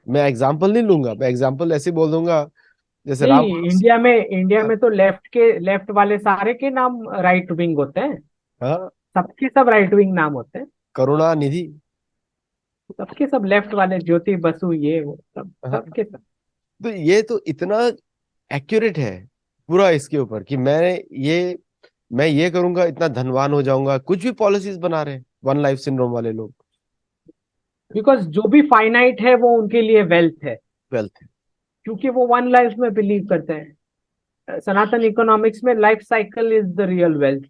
मैं एग्जाम्पल नहीं लूंगा, मैं एग्जाम्पल ऐसे बोल दूंगा जैसे राम। नहीं, इंडिया में तो लेफ्ट वाले सारे के नाम राइट विंग होते हैं। हाँ, सबके सब राइट विंग नाम होते हैं। करुणानिधि। सबके सब लेफ्ट वाले, ज्योति बसु, ये वो सब हाँ, सबके सब। तो ये तो इतना एक्यूरेट है पूरा इसके ऊपर कि मैं ये करूंगा, इतना धनवान हो जाऊंगा, कुछ भी पॉलिसीज बना रहे हैं वन लाइफ सिंड्रोम वाले लोग। बिकॉज जो भी फाइनाइट है वो उनके लिए वेल्थ है, वेल्थ। क्योंकि वो वन लाइफ में बिलीव करते हैं। सनातन इकोनॉमिक्स में life cycle is the real wealth.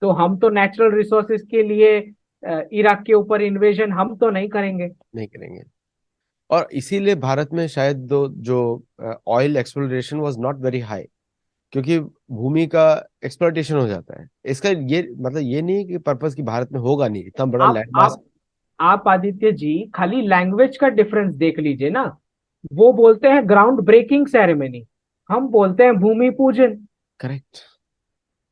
तो हम तो नेचुरल रिसोर्सेज के लिए इराक के ऊपर इन्वेजन हम तो नहीं करेंगे। नहीं करेंगे। और इसीलिए भारत में शायद जो oil exploration was not very high, क्योंकि भूमि का एक्सप्लोइटेशन हो जाता है। इसका ये मतलब ये नहीं है कि पर्पस की भारत में होगा नहीं, इतना बड़ा आप लैंड मास। आप आप आदित्य जी खाली लैंग्वेज का डिफरेंस देख लीजिए ना। वो बोलते हैं ग्राउंड ब्रेकिंग सेरेमनी, हम बोलते हैं भूमि पूजन। करेक्ट।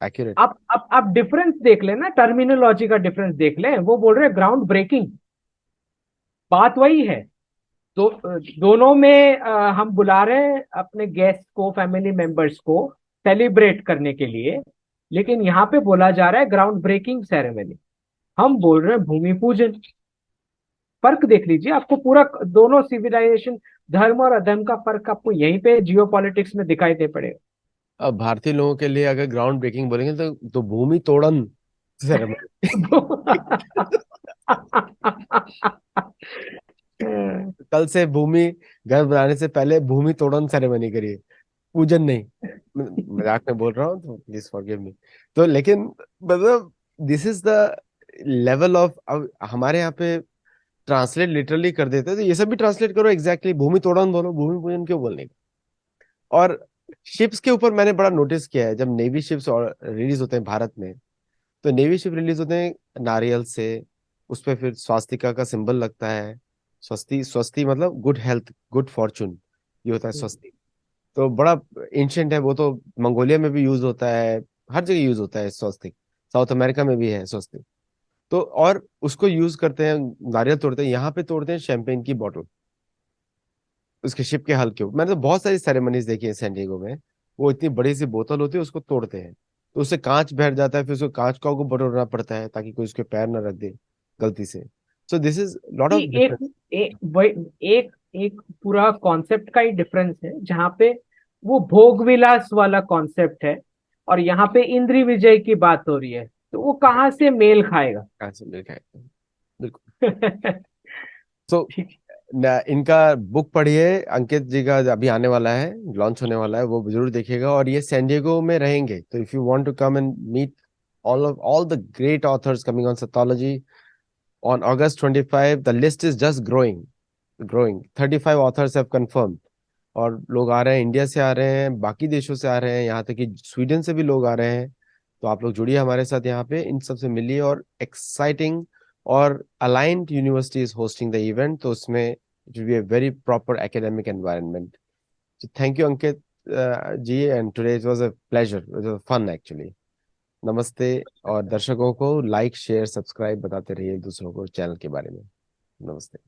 एक्यूरेट। आप डिफरेंस देख लें ना, टर्मिनोलॉजी का डिफरेंस देख लें। वो बोल रहे हैं ग्राउंड ब्रेकिंग, बात वही है। तो दोनों में हम बुला रहे हैं अपने गेस्ट को, फैमिली मेंबर्स को सेलिब्रेट करने के लिए। लेकिन यहाँ पे बोला जा रहा है ग्राउंड ब्रेकिंग सेरेमनी, हम बोल रहे हैं भूमि पूजन। फर्क देख लीजिए, आपको पूरा दोनों सिविलाइजेशन, धर्म और अधर्म का फर्क आपको यहीं पे जियो पॉलिटिक्स में दिखाई दे पड़ेगा। अब भारतीय लोगों के लिए अगर ग्राउंड ब्रेकिंग बोलेंगे तो भूमि तोड़न सेरेमनी। कल से भूमि घर बनाने से पहले भूमि तोड़न सेरेमनी करिए, पूजन नहीं। मजाक में बोल रहा हूँ, तो प्लीज फॉरगिव मी। तो लेकिन मतलब this is the level of, अब हमारे यहाँ पे ट्रांसलेट लिटरली कर देते हैं, तो ये सब भी ट्रांसलेट करो एग्जैक्टली, भूमि तोड़न बोलो, भूमि पूजन क्यों बोलने का। और शिप्स के ऊपर मैंने बड़ा नोटिस किया है, जब नेवी शिप्स रिलीज होते हैं भारत में, तो नेवी शिप रिलीज होते हैं नारियल से, उस पर फिर स्वास्तिका का सिंबल लगता है। स्वस्ति, स्वस्ति मतलब गुड हेल्थ, गुड फॉर्चून, ये होता है स्वस्ति। तो बड़ा एंशियंट है वो तो, मंगोलिया में भी यूज होता है, हर जगह यूज होता है स्वस्तिक। साउथ अमेरिका में भी है स्वस्तिक। तो और उसको यूज करते हैं, नारियल तोड़ते हैं, यहाँ पे तोड़ते हैं शैंपेन की बोतल उसके शिप के हल के ऊपर। मैंने तो बहुत सारी सेरेमनीज देखी है सैन डिएगो में, वो इतनी बड़ी सी बोतल होती है, उसको तोड़ते हैं, तो उससे कांच बैठ जाता है, फिर उसको कांच को बटोरना पड़ता है ताकि कोई उसके पैर ना रख दे गलती से। So this is lot of कि एक डिफरेंस। एक एक एक पूरा कॉन्सेप्ट का ही डिफरेंस है, जहाँ पे वो भोग विलास वाला कॉन्सेप्ट है और यहाँ पे इंद्री विजय की बात हो रही है। तो वो कहाँ से मेल खाएगा? कहाँ से मिल खाए, बिल्कुल। सो ठीक। इनका बुक पढ़िए, अंकित जी का अभी आने वाला है, लॉन्च होने वाला है, वो जरूर देखिएगा। और ये सैन डिएगो में रहेंगे, तो if you want to come and meet all the great authors coming on Sathology on August 25, the list is just growing. 35 authors have confirmed। और लोग आ रहे हैं, इंडिया से आ रहे हैं, बाकी देशों से आ रहे हैं, यहाँ तक कि स्वीडन से भी लोग आ रहे हैं। तो आप लोग जुड़िए हमारे साथ यहाँ पे, इन सब से मिलिए। और एक्साइटिंग और aligned university is hosting the event, तो उसमें it will be a very proper academic environment. Thank you Ankit ji, and today it was a pleasure, it was fun actually. नमस्ते। और दर्शकों को लाइक शेयर सब्सक्राइब बताते रहिए दूसरों को चैनल के बारे में। नमस्ते।